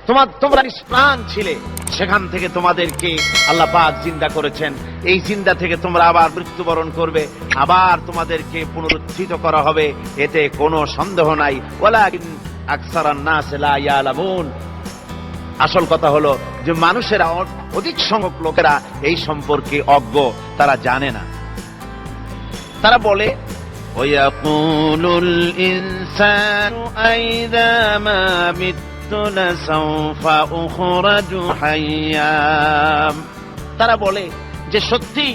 তোমরা নিষ্প্রাণ ছিলে, সেখান থেকে তোমাদেরকে আল্লাহ পাক জিন্দা করেছেন। এই জিন্দা থেকে তোমরা আবার মৃত্যুবরণ করবে, আবার তোমাদেরকে পুনরুত্থিত করা হবে, এতে কোনো সন্দেহ নাই। ওয়ালাকিন আকসারান নাস লা ইয়ালামুন। আসল কথা হলো যে মানুষেরা, অধিক সংখ্যক লোকেরা এই সম্পর্কে অজ্ঞ, তারা জানে না। তারা বলে ওয়ায়াকুলুল ইনসানু আইযা মা মিততু লাসাউফা উখরাজু হাইয়্যা। তারা বলে যে সত্যি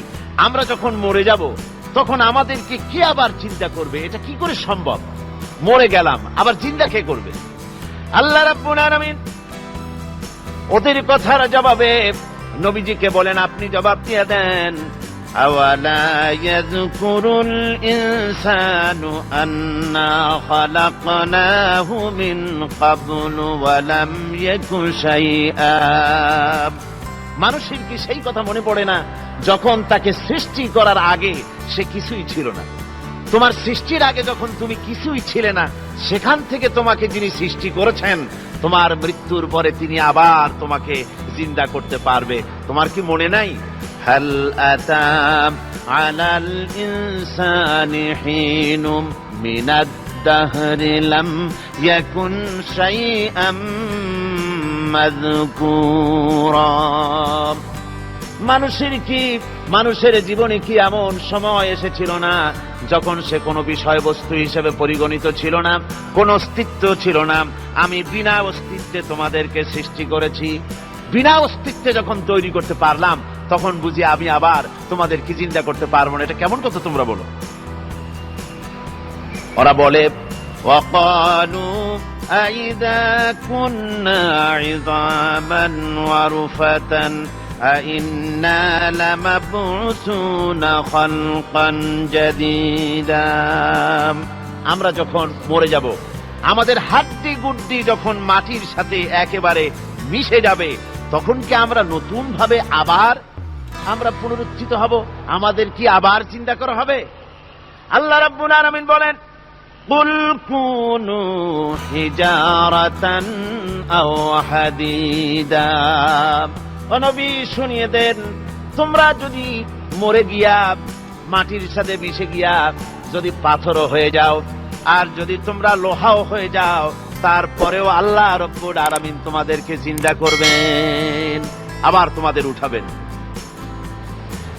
আমরা যখন মরে যাব তখন আমাদেরকে কে আবার চিন্তা করবে? এটা কি করে সম্ভব? মরে গেলাম, আবার চিন্তা কে করবে? আল্লাহ রাব্বুল আলামিন ওদের কথার জবাবে নবীজিকে বলেন, আপনি জবাব দিয়ে দেন, আওয়ালা ইয়াযকুরুল ইনসানু আন্না খালাকনাহু মিন ক্বাবলু ওয়া লাম ইয়াকু শাইআ। মানুষের কি সেই কথা মনে পড়ে না যখন তাকে সৃষ্টি করার আগে সে কিছুই ছিল না? তোমার সৃষ্টির আগে যখন তুমি কিছুই ছিলে না, সেখান থেকে তোমাকে যিনি সৃষ্টি করেছেন, তোমার মৃত্যুর পরে তিনি আবার তোমাকে জিন্দা করতে পারবে। তোমার কি মনে নাই? হাল আতা আলাল ইনসানি হিনুম মিনাদ দাহরি লাম ইয়াকুন শাইআম মাযকুরা। মানুষের জীবনে কি এমন সময় এসেছিল না যখন সে কোনো বিষয়বস্তু হিসেবে পরিগণিত ছিল না, কোন অস্তিত্ব ছিল না? আমি বিনা অস্তিত্বে তোমাদেরকে সৃষ্টি করেছি। বিনা অস্তিত্বে যখন তৈরি করতে পারলাম, তখন বুঝি আমি আবার তোমাদেরকে জিন্দা করতে পারবো না? এটা কেমন কথা তোমরা বলো? ওরা বলে ওয়াকালু আইযা কুন্না ইযামান ওয়া রুফাতান আইন্না লামাবউসুনা খালকান জাদীদা। আমরা যখন মরে যাব, আমাদের হাড্ডি গুড্ডি যখন মাটির সাথে একেবারে মিশে যাবে, তখন কি আমরা নতুন ভাবে আবার পুনরুত্থিত হব? আমাদের কি আবার চিন্তা করা হবে? আল্লাহ রাব্বুল আলামিন বলেন, কুল কুনু হিজারাতান আও হাদিদা। ও নবী, শুনিয়ে দেন, তোমরা যদি মরে গিয়া মাটির সাথে মিশে গিয়া যদি পাথরও হয়ে যাও, আর যদি তোমরা লোহাও হয়ে যাও, তারপরেও আল্লাহ রাব্বুল আলামিন তোমাদেরকে জিন্দা করবেন, আবার তোমাদের উঠাবেন।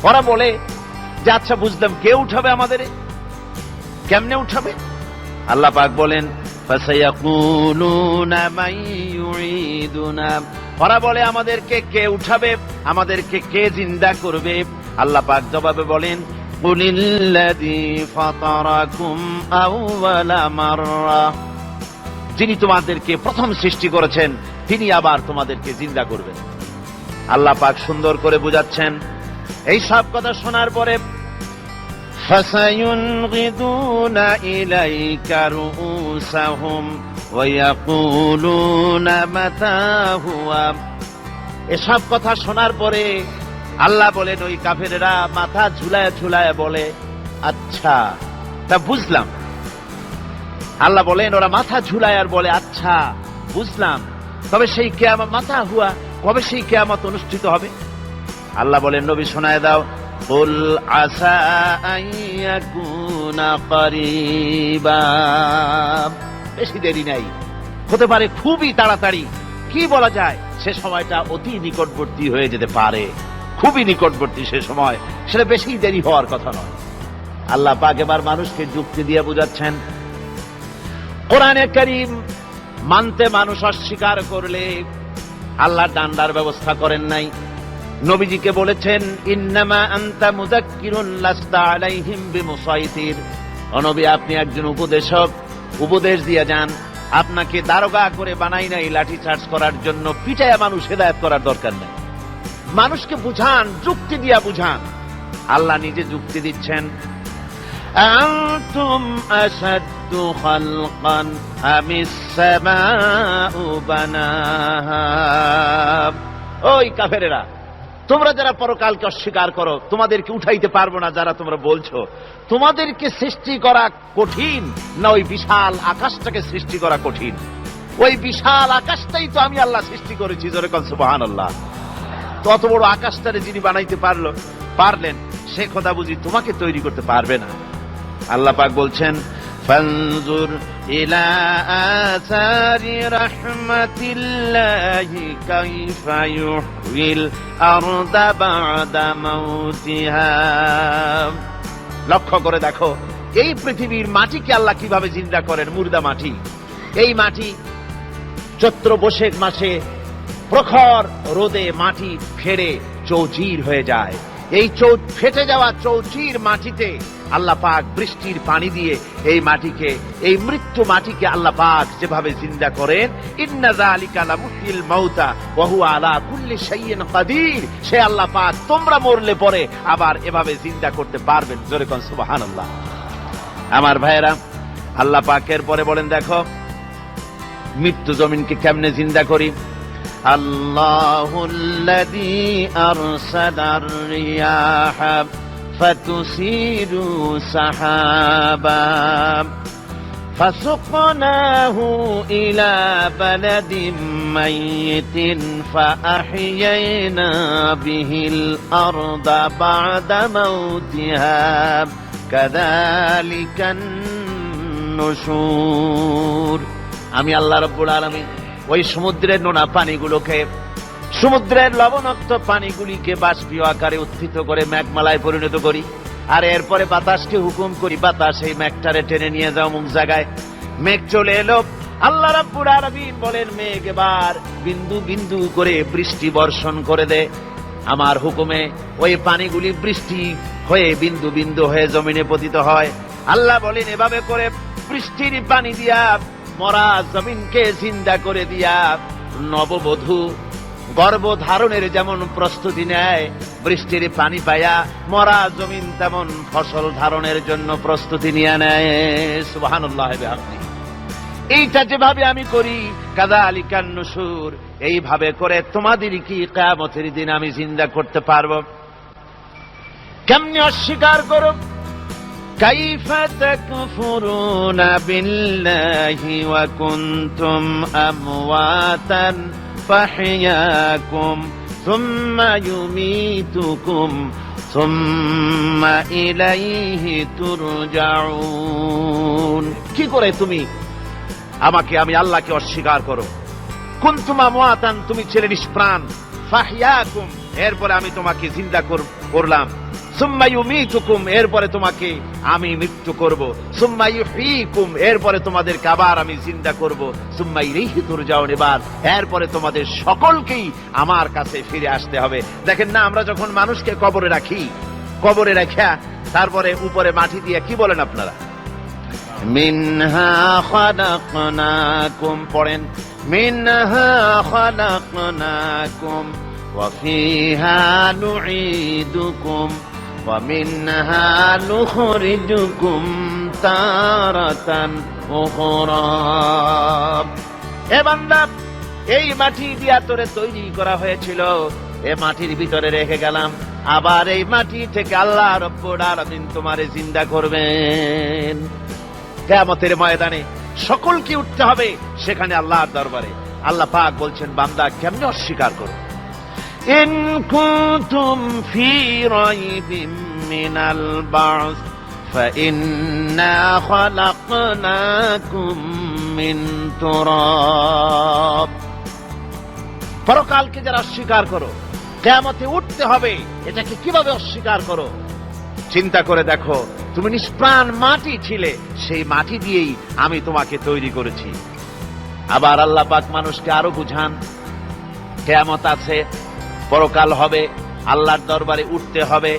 ওরা বলে যে আচ্ছা বুঝলাম, কে উঠাবে আমাদের? কেমনে উঠাবে? আল্লাহ পাক বলেন, ফাসায়াকুলুনা মান ইউঈদুনা। ওরা বলে আমাদেরকে কে উঠাবে, আমাদেরকে কে জিন্দা করবে? আল্লাহ পাক জবাবে বলেন, কুলিল্লাযী ফাতারাকুম আউওয়ালা মাররা। যিনি তোমাদেরকে প্রথম সৃষ্টি করেছেন, তিনি আবার তোমাদেরকে জিন্দা করবেন। আল্লাহ পাক সুন্দর করে বুঝাচ্ছেন। এই সব কথা শোনার পরে ফাসায়ুনগিদুনা ইলাইকা রুউসাহুম ওয়া ইয়াকুলুনা মাতা হুয়া। এসব কথা শোনার পরে আল্লাহ বলেন, ওই কাফেরেরা মাথা ঝুলায় ঝুলায় বলে, আচ্ছা তা বুঝলাম। আল্লাহ বলেন, ওরা মাথা ঝুলায় আর বলে, আচ্ছা বুঝলাম, তবে সেই কিয়ামত মাতা হুয়া, কবে সেই কিয়ামত অনুষ্ঠিত হবে? আল্লাহ বলেন, নবী শোনায় দাও, কুল আসা আইয়াকুনা করিবা। বেশি দেরি নাই, হতে পারে খুবই তাড়াতাড়ি। কি বলা যায়, সে সময়টা অতি নিকটবর্তী হয়ে যেতে পারে, খুবই নিকটবর্তী সে সময়, সেটা বেশি দেরি হওয়ার কথা নয়। আল্লাহ পাক এবার মানুষকে যুক্তি দিয়ে বুঝাচ্ছেন। কোরআনে কারীম মানতে মানুষ অস্বীকার করলে আল্লাহ ডান্ডার ব্যবস্থা করেন নাই। নবীজিকে বলেছেন, ইন্নামা আনতা মুযাক্কিরুন লাস্তা আলাইহিম বিমুসাইতির। ও নবী, আপনি একজন উপদেশক, উপদেশ দিয়ে যান। আপনাকে দারোগা করে বানাই নাই লাঠি চার্জ করার জন্য, পিটায়া মানুষ হেদায়েত করার দরকার নেই। মানুষকে বুঝান, যুক্তি দিয়া বুঝান। আল্লাহ নিজে যুক্তি দিচ্ছেন, আনতুম আশাদ্দু খালকান আমিস সামাউ বানাহা। ওই কাফেরেরা, তোমরা যারা পরকালকে অস্বীকার করো, তোমাদেরকে উঠাইতে পারবো না যারা তোমরা বলছো, তোমাদেরকে সৃষ্টি করা কঠিন না ওই বিশাল আকাশটাকে সৃষ্টি করা কঠিন? ওই বিশাল আকাশটাই তো আমি আল্লাহ সৃষ্টি করেছি, জোরে কোন সুবহানাল্লাহ। তো অত বড় আকাশটারে যিনি বানাইতে পারলেন, সে খোদা বুঝি তোমাকে তৈরি করতে পারবে না? আল্লাহ পাক বলছেন, ফানজুর ইলা আসারি রাহমাতিল্লাহি কাইফা ইউহয়িল আরদা বা'দা মাউতিহা। লক্ষ্য করে দেখো এই পৃথিবীর মাটিকে আল্লাহ কিভাবে জিন্দা করেন, মুর্দা মাটি। এই মাটি চৈত্র বৈশাখ মাসে প্রখর রোদে মাটি ফেড়ে চৌচির হয়ে যায়। এই ফেটে যাওয়া চৌচির মাটিতে আল্লাহ পাক বৃষ্টির পানি দিয়ে এই মাটিকে, এই মৃত্যু মাটিকে আল্লাহ পাক যেভাবে জিন্দা করেন, ইন্না যালিকা লামুহিল মাউতা ওয়া হুয়া আলা কুল্লি শাইইন কাদির, সে আল্লাহ পাক তোমরা মরলে পরে আবার এভাবে জিন্দা করতে পারবেন, জোরে কোন সুবহানাল্লাহ। আমার ভাইয়েরা, আল্লাহ পাকের পরে বলেন দেখো মৃত্যু জমিনকে কেমনে জিন্দা করি। আল্লাহুল্লাযী আরসালার রিয়াহা ফাতুসিরু সাহাবা ফাসুকনাহু ইলা বালাদিন মাইয়িতিন ফাআহইয়ানা বিহিল আরদা বা'দা মাউতিহা কাযালিকান নুশুর। আমি আল্লাহ রাব্বুল আলামিন ওই সমুদ্রের নোনা পানিগুলোকে, সমুদ্রের লবণাক্ত পানিগুলিকে বাষ্পীয় আকারে উত্থিত করে মেঘমালায় পরিণত করি, আর এরপরে বাতাসকে হুকুম করি, বাতাস এই মেঘটারে টেনে নিয়ে যাও মুখ জায়গায়। মেঘ চলে এলো, আল্লাহ রাব্বুল আলামিন বলেন মেঘ এবার বিন্দু বিন্দু করে বৃষ্টি বর্ষণ করে দে। আমার হুকুমে ওই পানিগুলি বৃষ্টি হয়ে বিন্দু বিন্দু হয়ে জমিনে পতিত হয়। আল্লাহ বলেন এভাবে করে বৃষ্টির পানি দিয়া মরা জমিনকে জিন্দা করে দিয়া নববধূ গর্ভধারণের যেমন প্রস্তুতি নেয়, বৃষ্টির পানি পায়া মরা জমিন তেমন ফসল ধারণের জন্য প্রস্তুতি নিয়ে নেয়। সুবহানাল্লাহ। আপনি এইটা যেভাবে আমি করি, কাযালিকান নুশুর, এইভাবে করে তোমাদের কি কিয়ামতের দিন আমি জিন্দা করতে পারবো? কেমনে অস্বীকার করো? কাইফা তাকফুরুনা বিল্লাহি ওয়া কুনতুম আমওয়াতান ফাহইয়াকুম সুম্মা ইউমীতুকুম সুম্মা ইলাইহি তুরজাউন। কি করে তুমি আমাকে, আমি আল্লাহকে অস্বীকার করো? কুনতুম আমওয়াতান, তুমি ছিলে নিষ্প্রাণ, ফাহইয়াকুম, এরপরে আমি তোমাকে জিন্দা করলাম, সুম্মা ইউমীতুকুম, এরপরে তোমাকে আমি মৃত্যু করব, সুম্মা ইউহয়ীকুম, এরপরে তোমাদেরকে আবার আমি জিন্দা করব, সুম্মা ইলাইহি তুরজাউন, এরপরে তোমাদের সকলকেই আমার কাছে ফিরে আসতে হবে। দেখেন না, আমরা যখন মানুষকে কবরে রাখি, কবরে রাখা তারপরে উপরে মাটি দিয়ে কি বলেন আপনারা? মিনহা খালাকনাকুম, পড়েন মিনহা খালাকনাকুম ওয়া ফিহা নুঈদুকুম ওয়া মিনহা নুখরিজুকুম তারাতান উখরা। এ বান্দা, এই মাটি দিয়া তোরে তৈরি করা হয়েছিল, এ মাটির ভিতরে রেখে গেলাম, আবার এই মাটি থেকে আল্লাহ রাব্বুল আলামিন তোমারে জিন্দা করবেন। কিয়ামতের ময়দানে সকলকে উঠতে হবে সেখানে আল্লাহর দরবারে। আল্লাহ পাক বলছেন বান্দা কেমনে অস্বীকার করো? ইন কুনতুম ফি রাইবিম মিনাল বা'স ফাইন্না খালাকনাকুম মিন তুরাব। পরকালকে যারা অস্বীকার করো, কিয়ামতে উঠতে হবে, এটাকে কিভাবে অস্বীকার করো? চিন্তা করে দেখো, তুমি নিষ্প্রাণ মাটি ছিলে, সেই মাটি দিয়েই আমি তোমাকে তৈরি করেছি। আবার আল্লাহ পাক মানুষকে আরো বুঝান, কিয়ামত আছে, পরকাল হবে, আল্লাহর দরবারে উঠতে হবে।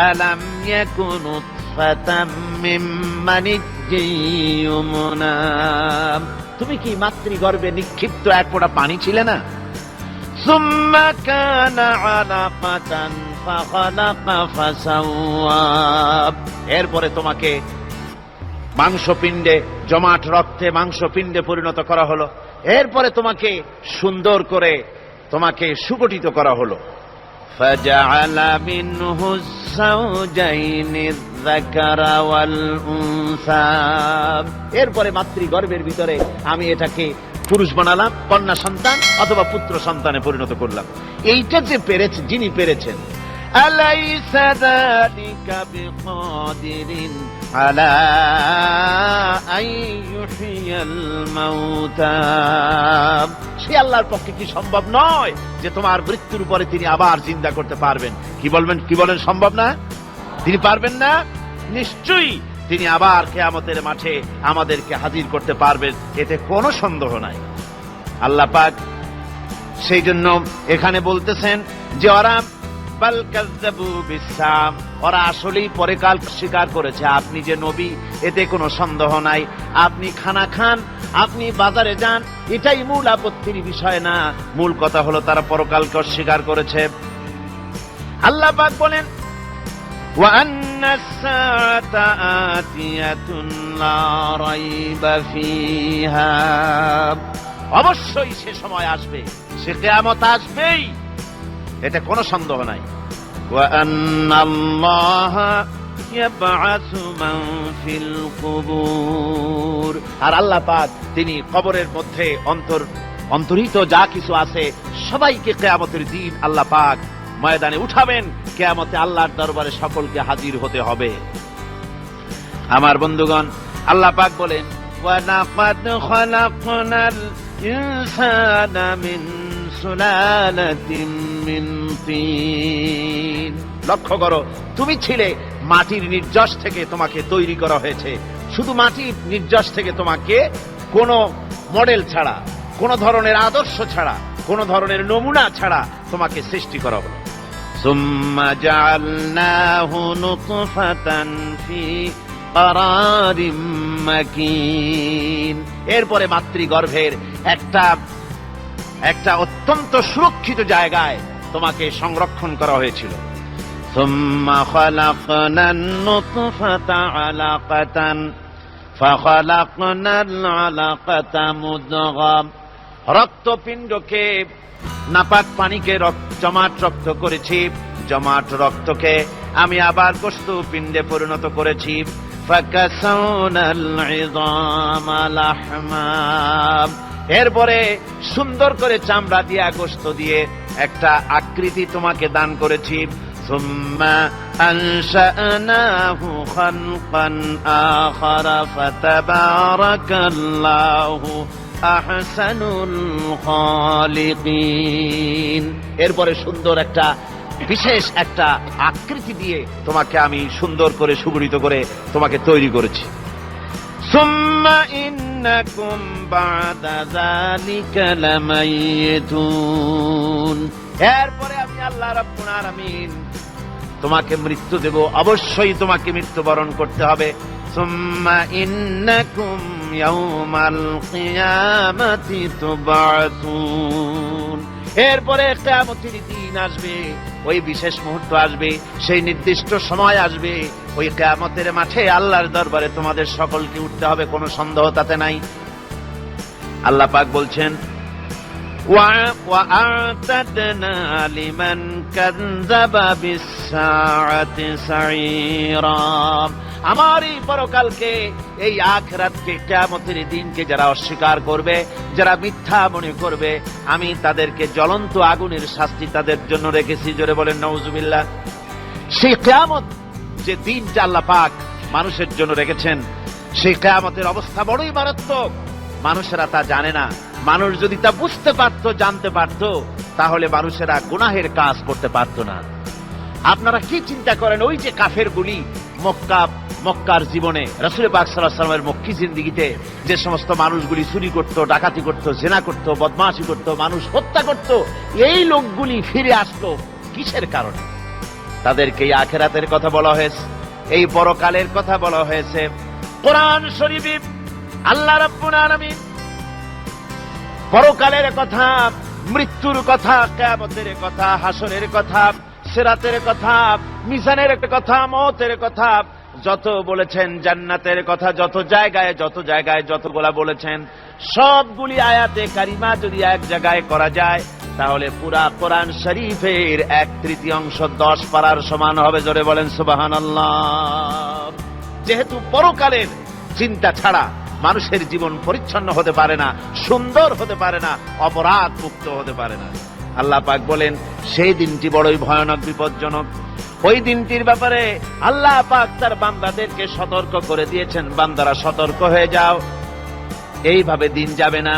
আলাম ইয়াকুনু ফাতাম মিন মানিজ্জিন ইউমনা, তুমি কি মাতৃগর্ভে নিক্ষিপ্ত এক ফোঁটা পানি ছিলে না? সুম্মা কানা আলাকাতান ফাখালাকা ফাসাওয়া, এরপরে তোমাকে মাংসপিণ্ডে, জমাট রক্তে মাংসপিণ্ডে পরিণত করা হলো, এরপরে তোমাকে সুন্দর করে তোমাকে সুগঠিত করা হলো। ফাজআলা মিনহু যাওজাইনি যাকারা ওয়াল উনসা, এরপরে মাতৃগর্ভের ভিতরে আমি এটাকে পুরুষ বানালাম, কন্যা সন্তান অথবা পুত্র সন্তানে পরিণত করলাম। এইটা যে পেরেছে, যিনি পেরেছেন, আলাইসা যালিকা বিকাদিরিন আলা আইয়ুহিয়াল মাউতা, সে আল্লাহর পক্ষে কি সম্ভব নয় যে তোমার মৃত্যুর পরে তিনি আবার জিন্দা করতে পারবেন? কি বলেন সম্ভব না? তিনি পারবেন না? নিশ্চয়ই তিনি আবার কিয়ামতের মাঠে আমাদেরকে হাজির করতে পারবেন, এতে কোনো সন্দেহ নাই। আল্লাহ পাক সেই জন্য এখানে বলতেছেন যে ওরা বাল কাযযাবু বিসসাম, ওরা আসলেই পরকাল স্বীকার করেছে। আপনি যে নবী, এতে কোনো সন্দেহ নাই। আপনি খানা খান, আপনি বাজারে যান, এটাই মূল আপত্তির বিষয় না। মূল কথা হলো তারা পরকালকে অস্বীকার করেছে। আল্লাহ পাক বলেন ওয়া আন্নাস সাআতা আতিয়াতুন লা রাইবা ফিহা, অবশ্যই সে সময় আসবে, সে কিয়ামত আসবেই, এতে কোনো সন্দেহ নাই। ওয়া আন্নাল্লাহা ইয়াবআসু মান ফিল কুবুর, আর আল্লাহ পাক তিনি কবরের মধ্যে অন্তর্হিত যা কিছু আছে সবাইকে কিয়ামতের দিন আল্লাহ পাক ময়দানে উঠাবেন। কিয়ামতে আল্লাহর দরবারে সকলকে হাজির হতে হবে। আমার বন্ধুগণ, আল্লাহ পাক বলেন ওয়া লাকাদ খালাকনাল ইনসানা মিন সুলালাতিন মিন তিন, লক্ষ্য করো, তুমি ছিলে মাটির নির্যাস থেকে তোমাকে তৈরি করা হয়েছে। শুধু মাটির নির্যাস থেকে তোমাকে কোনো মডেল ছাড়া, কোনো ধরনের আদর্শ ছাড়া, কোনো ধরনের নমুনা ছাড়া তোমাকে সৃষ্টি করা হলো। সুম্মা জাআলনাহু নুতফাতান ফি ক্বারারিম মাকিন, এরপরে মাতৃগর্ভের একটা অত্যন্ত সুরক্ষিত জায়গায় তোমাকে সংরক্ষণ করা হয়েছিল। সুম্মা খালাকনান নুতফাতা আলাকাতান ফাখালাকনাল আলাকাতা মুদগা, রক্তপিণ্ডকে, নাপাক পানিকে জমাট রক্ত করেছি, জমাট রক্তকে আমি আবার গোশত পিণ্ডে পরিণত করেছি। ফাকাসাউনাল ইযামা লাহমা, এরপরে সুন্দর করে চামড়া দিয়ে, গোশত দিয়ে একটা আকৃতি তোমাকে দান করেছি। সুম্মা আনশা'নাহু খালকান আখারা ফাতাবারাকাল্লাহু আহসানুল খালিকিন, এরপরে সুন্দর একটা বিশেষ একটা আকৃতি দিয়ে তোমাকে আমি সুন্দর করে সুগঠিত করে তোমাকে তৈরি করেছি। সুম্মা ইন্নাকুম বা'দা যালিকা লামাইয়িতুন, এরপরে আমি আল্লাহ রাব্বুল আলামিন তোমাকে মৃত্যু দেব, অবশ্যই তোমাকে মৃত্যুবরণ করতে হবে। সুম্মা ইন্নাকুম ইয়াউমাল কিয়ামাতি তুবআসুন, এরপরে কিয়ামতের দিন আসবে, ওই বিশেষ মুহূর্ত আসবে, সেই নির্দিষ্ট সময় আসবে, ওই কিয়ামতের মাঠে আল্লাহর দরবারে তোমাদের সকলকে উঠতে হবে, কোনো সন্দেহ তাতে নাই। আল্লাহ পাক বলছেন ওয়া আ'তাদনা লিমান কাযযাবা বিস-সাআতি সাঈরা, আমার এই পরকালকে, এই আখিরাতকে, কিয়ামতের দিনকে যারা অস্বীকার করবে, যারা মিথ্যা মনে করবে, আমি তাদেরকে জ্বলন্ত আগুনের শাস্তি তাদের জন্য রেখেছি। জোরে বলেন নাউজুবিল্লাহ। সেই কিয়ামত যে দিনটা আল্লাহ পাক মানুষের জন্য রেখেছেন, সেই কিয়ামতের অবস্থা বড়ই মারাত্মক। মানুষেরা তা জানে না। মানুষ যদি তা বুঝতে পারত, জানতে পারত, তাহলে মানুষেরা গুনাহের কাজ করতে পারত না। আপনারা কি চিন্তা করেন, ওই যে কাফেরগুলি মক্কার জীবনে, রাসূল পাক সাল্লাল্লাহু আলাইহি ওয়াসাল্লামের মক্কি জিন্দেগিতে যে সমস্ত মানুষগুলি চুরি করত, ডাকাতি করত, জিনা করত, বদমাশি করত, মানুষ হত্যা করত, এই লোকগুলি ফিরে আসলো কিসের কারণে? তাদেরকে এই আখিরাতের কথা বলা হয়েছে, এই পরকালের কথা বলা হয়েছে। কোরআন শরীফে আল্লাহ রাব্বুল আলামিন পরকালের কথা, মৃত্যুর কথা, কিয়ামতের কথা, হাসরের কথা, সিরাতের কথা, মিজানের কথা, মওতের কথা যত বলেছেন, জান্নাতের কথা যত জায়গায় যতগুলা বলেছেন, সবগুলি আয়াতে কারিমা যদি এক জায়গায় করা যায়, তাহলে পুরা কোরআন শরীফের 1/3 10 পারার সমান হবে। জোরে বলেন সুবহানাল্লাহ। যেহেতু পরকালের চিন্তা ছাড়া মানুষের জীবন পরিচ্ছন্ন হতে পারে না, সুন্দর হতে পারে না, অপরাধ মুক্ত হতে পারে না। আল্লাহ পাক বলেন সেই দিনটি বড়ই ভয়ানক, বিপজ্জনক। ওই দিনটির ব্যাপারে আল্লাহ পাক তার বান্দাদেরকে সতর্ক করে দিয়েছেন, বান্দারা সতর্ক হয়ে যাও, এইভাবে দিন যাবে না,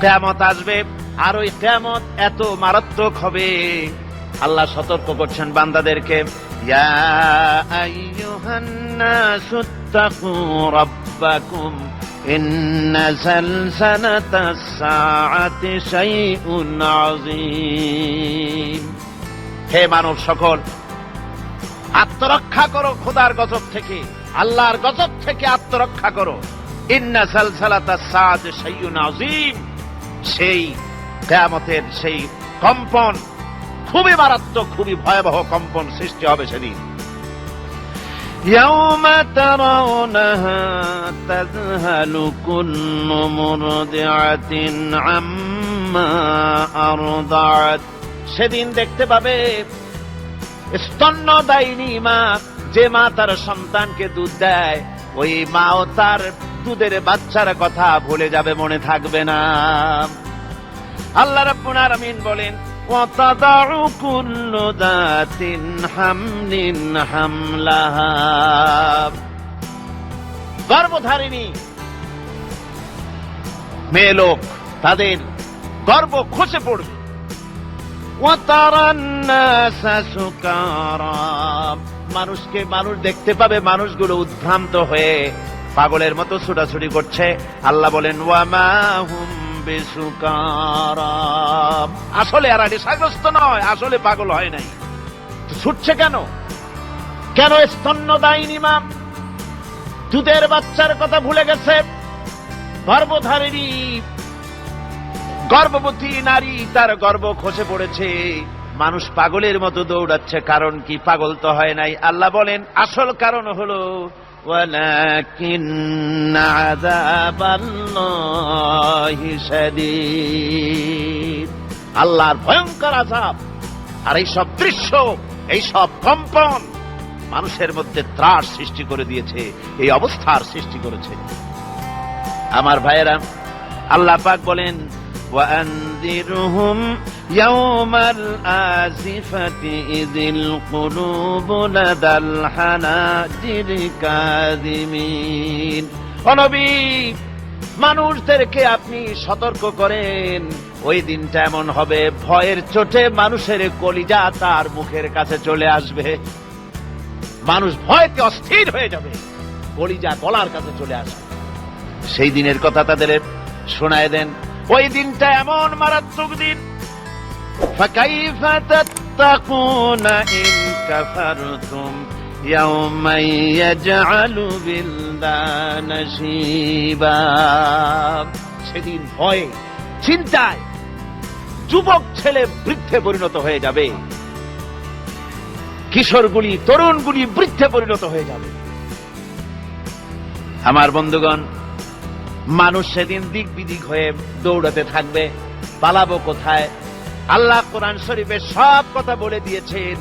কিয়ামত আসবে, আর ওই কিয়ামত এত মারাত্মক হবে। আল্লাহ সতর্ক করছেন বান্দাদেরকে, ইয়া আইয়ুহান নাসুত্তাকু রাব্বাকুম ইন্না সালসালাতাস সাআতি শাইউন আযীম। হে মানব সকল, আত্মরক্ষা করো খোদার গজব থেকে, আল্লাহর গজব থেকে আত্মরক্ষা করো। ইন্না সালসালাতাস সাআতি শাইউন আযীম, সেই কিয়ামতের সেই কম্পন খুবই মারাত্মক, খুবই ভয়াবহ কম্পন সৃষ্টি হবে সেদিন। ইয়াউমা তারাউনাহা তাযহালু কুল্লু মুরদিআতিন আম্মা আরদাআত। সেদিন দেখতে পাবে স্তন্যদায়িনী মা, যে মা তার সন্তানকে দুধ দেয়, ওই মাও তার দুধের বাচ্চার কথা ভুলে যাবে, মনে থাকবে না। আল্লাহ রাব্বুল আলামিন বলেন, ওয়াতাদাউ কুল্লু যাতিন হামলিন হামলাহা। গর্ভধারিণী মেয়ে লোক তাদের গর্ভ খসে পড়বে। ওয়াতারান নাসা সুকারা, মানুষকে মানুষ দেখতে পাবে, মানুষগুলো উদ্ভ্রান্ত হয়ে পাগলের মতো ছুটাছুটি করছে। আল্লাহ বলেন, ওয়ামা হুম বিসুকারা, আসলে এরা নেশাগ্রস্ত নয়, আসলে পাগল হয় নাই। ছুটছে কেন? কেন? স্তন্যদায়িনী মা দুধের বাচ্চার কথা ভুলে গেছে। গর্ভধারিণী গর্ভবতী নারী, তার গর্ভ খসে পড়েছে, মানুষ পাগলের মতো দৌড়াচ্ছে। কারণ কি? পাগল তো হয় নাই। আল্লাহ বলেন আসল কারণ হলো ওয়ালাকিন্না আযাবাল্লাহি শাদীদ, আল্লাহর ভয়ঙ্কর আযাব। আর এই সব দৃশ্য, এই সব কম্পন মানুষের মধ্যে ত্রাস সৃষ্টি করে দিয়েছে, এই অবস্থার সৃষ্টি করেছে। আমার ভাইয়েরা, আল্লাহ পাক বলেন, وأنذرهم يوم الآزفة إذ القلوب لدى الحناجر كاظمين। ও নবী, মানুষদেরকে আপনি সতর্ক করেন, ওই দিনটা এমন হবে, ভয়ের চোটে মানুষের কলিজা তার মুখের কাছে চলে আসবে। মানুষ ভয়তে অস্থির হয়ে যাবে, কলিজা গলার কাছে চলে আসবে। সেই দিনের কথা তাদের শোনায় দেন। ওই দিনটা এমন মারাত্মক দিন। ফাকাইফা তাত্তাকুনা ইন কাফারতুম ইয়াওমা ইয়াজআলু বিলদানা শিবা। সেদিন ভয়ে চিন্তায় যুবক ছেলে বৃদ্ধে পরিণত হয়ে যাবে, কিশোরগুলি তরুণগুলি বৃদ্ধে পরিণত হয়ে যাবে। আমার বন্ধুগণ, মানুষ সেদিন দিক বিদিক হয়ে দৌড়াতে থাকবে, পালাবো কোথায়? আল্লাহ কোরআন শরীফে সব কথা বলে দিয়েছেন।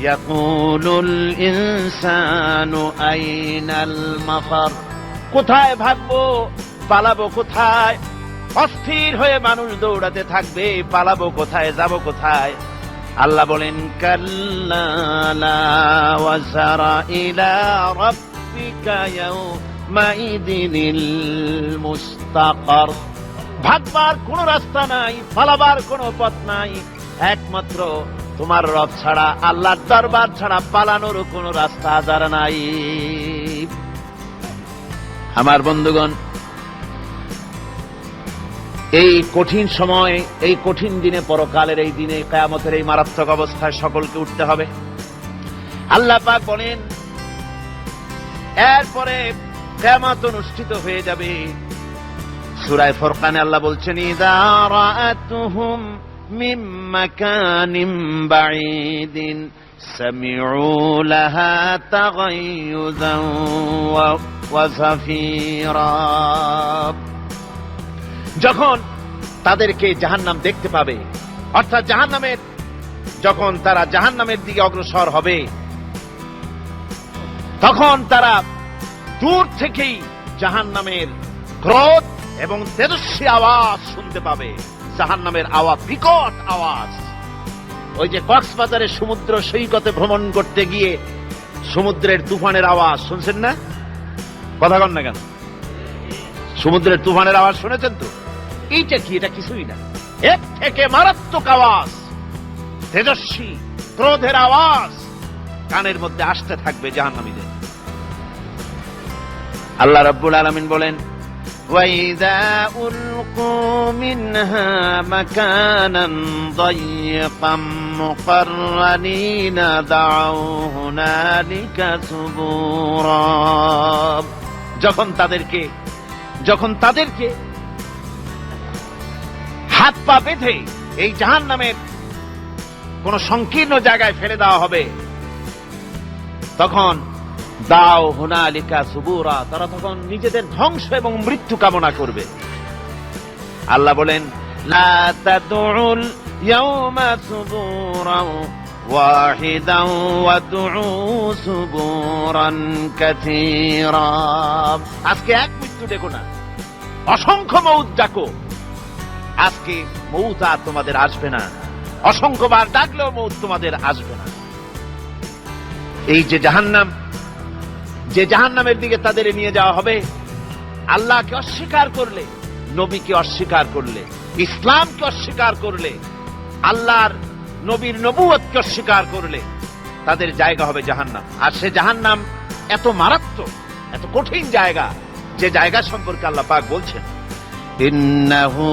ইয়াকুলুল ইনসানু আইনাল মাফার, কোথায় ভাগবো, পালাবো কোথায়? অস্থির হয়ে মানুষ দৌড়াতে থাকবে, পালাবো কোথায়, যাব কোথায়? আল্লাহ বলেন, কাল্লা লা ওয়াজারা ইলা রাব্বিকা ইয়াউমাইদিনিল মুস্তাকার। ভাগবার কোন রাস্তা নাই, পালাবার কোন পথ নাই, একমাত্র তোমার রব ছাড়া, আল্লাহর দরবার ছাড়া পালানোর কোন রাস্তা আজার নাই। আমার বন্ধুগণ, এই কঠিন সময়, এই কঠিন দিনে, পরকালের এই দিনে, কিয়ামতের এই মারাত্মক অবস্থায় সকলকে উঠতে হবে। আল্লাহ পাক বলেন, এরপরে কিয়ামত অনুষ্ঠিত হয়ে যাবে। সূরা ফুরকানে আল্লাহ বলছেন, ইযা রাআতুহুম মিন মাকানিন বাঈদিন সামিউ লাহা তাগায়ুযান ওয়া যাফীরা। যখন তাদেরকে জাহান্নাম দেখতে পাবে, অর্থাৎ জাহান্নামের, যখন তারা জাহান্নামের দিকে অগ্রসর হবে, তখন তারা দূর থেকেই জাহান্নামের ক্রোধ এবং তেজস্বী আওয়াজ শুনতে পাবে। জাহান্নামের আওয়াজ, বিকট আওয়াজ। ওই যে কক্সবাজারে সমুদ্র সৈকতে ভ্রমণ করতে গিয়ে সমুদ্রের তুফানের আওয়াজ শুনছেন না? কথা কন না কেন? সমুদ্রের তুফানের আওয়াজ শুনেছেন তো? এইটা কি? এটা কিছুই না, এর থেকে মারাত্মক আওয়াজ, তেজস্বী ক্রোধের আওয়াজ কানের মধ্যে আসতে থাকবে জাহান্নামীদের। আল্লাহ রাব্বুল আলামিন বলেন, وَإِذَا أُلْقُوا مِنْهَا مَكَانًا ضَيِّقًا مُقَرَّنِينَ دَعَوْا هُنَالِكَ ثُبُورًا। যখন তাদেরকে হাত পা বেঁধে এই জাহান্নামের কোন সংকীর্ণ জায়গায় ফেলে দেওয়া হবে, তখন দাও হুনালিকা সুবুরা, তারা তখন নিজেদের ধ্বংস এবং মৃত্যু কামনা করবে। আল্লাহ বলেন, লা তাদউল ইয়াওমা সুবুরান ওয়াহিদান ওয়াদউ সুবুরান কাসীরা। আজকে এক মৃত্যু ডেকো না, অসংখ্য মউত ডাকো। আজকে মউত আর তোমাদের আসবে না, অসংখ্যবার ডাকলেও মউত তোমাদের আসবে না। এই যে জাহান্নাম, যে জাহান্নামের দিকে তাদের নিয়ে যাওয়া হবে, আল্লাহকে অস্বীকার করলে, নবীকে অস্বীকার করলে, ইসলামকে অস্বীকার করলে, আল্লাহর নবীর নবুয়তকে অস্বীকার করলে তাদের জায়গা হবে জাহান্নাম। আর সে জাহান্নাম এত মারাত্মক, এত কঠিন জায়গা, যে জায়গা সম্পর্কে আল্লাহ পাক বলছেন, ইন্নাহু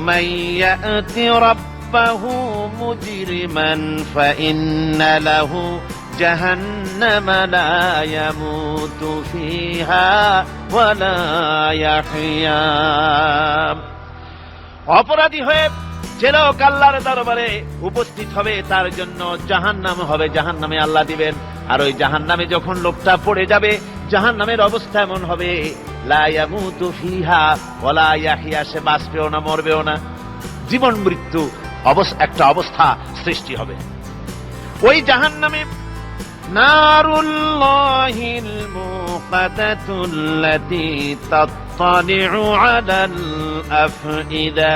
মাইয়াতি রাব্বাহু মুজরিমান ফাইন্না লাহু জাহান্নামা লা ইয়ামুতু ফিহা ওয়া লা ইয়াহইয়া। অপরাধী হয়ে যে লোক আল্লাহর দরবারে উপস্থিত হবে, তার জন্য জাহান্নাম হবে, জাহান্নামে আল্লাহ দিবেন। আর ওই জাহান্নামে যখন লোকটা পড়ে যাবে, জাহান্নামের অবস্থা এমন হবে, লা ইয়ামুতু ফিহা ওয়া লা ইয়াহইয়া, সে বাঁচবেও না, মরবেও না, জীবন মৃত্যু একটা অবস্থা সৃষ্টি হবে। ওই জাহান্নামে নারুল্লাহিল মুকাদাতুল্লাতী তাত্তালিউ আলাল আফইদা।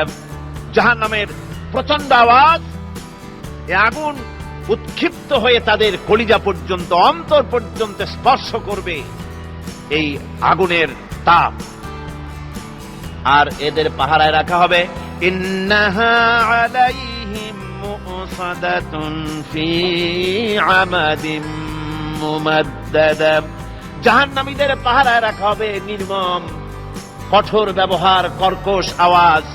জাহান্নামের প্রচন্ড আওয়াজ, এই আগুন উৎক্ষিপ্ত হয়ে তাদের কলিজা পর্যন্ত, অন্তর পর্যন্ত স্পর্শ করবে এই আগুনের তাপ। আর এদের পাহারায় রাখা হবে, ইন্নাহা আলাইহিম মুসাদাতুন ফি আমাদিম মুমাদ্দাদা। জাহান্নামীদের পাহারায় রাখা হবে নির্মম, কঠোর ব্যবহার, কর্কশ আওয়াজ,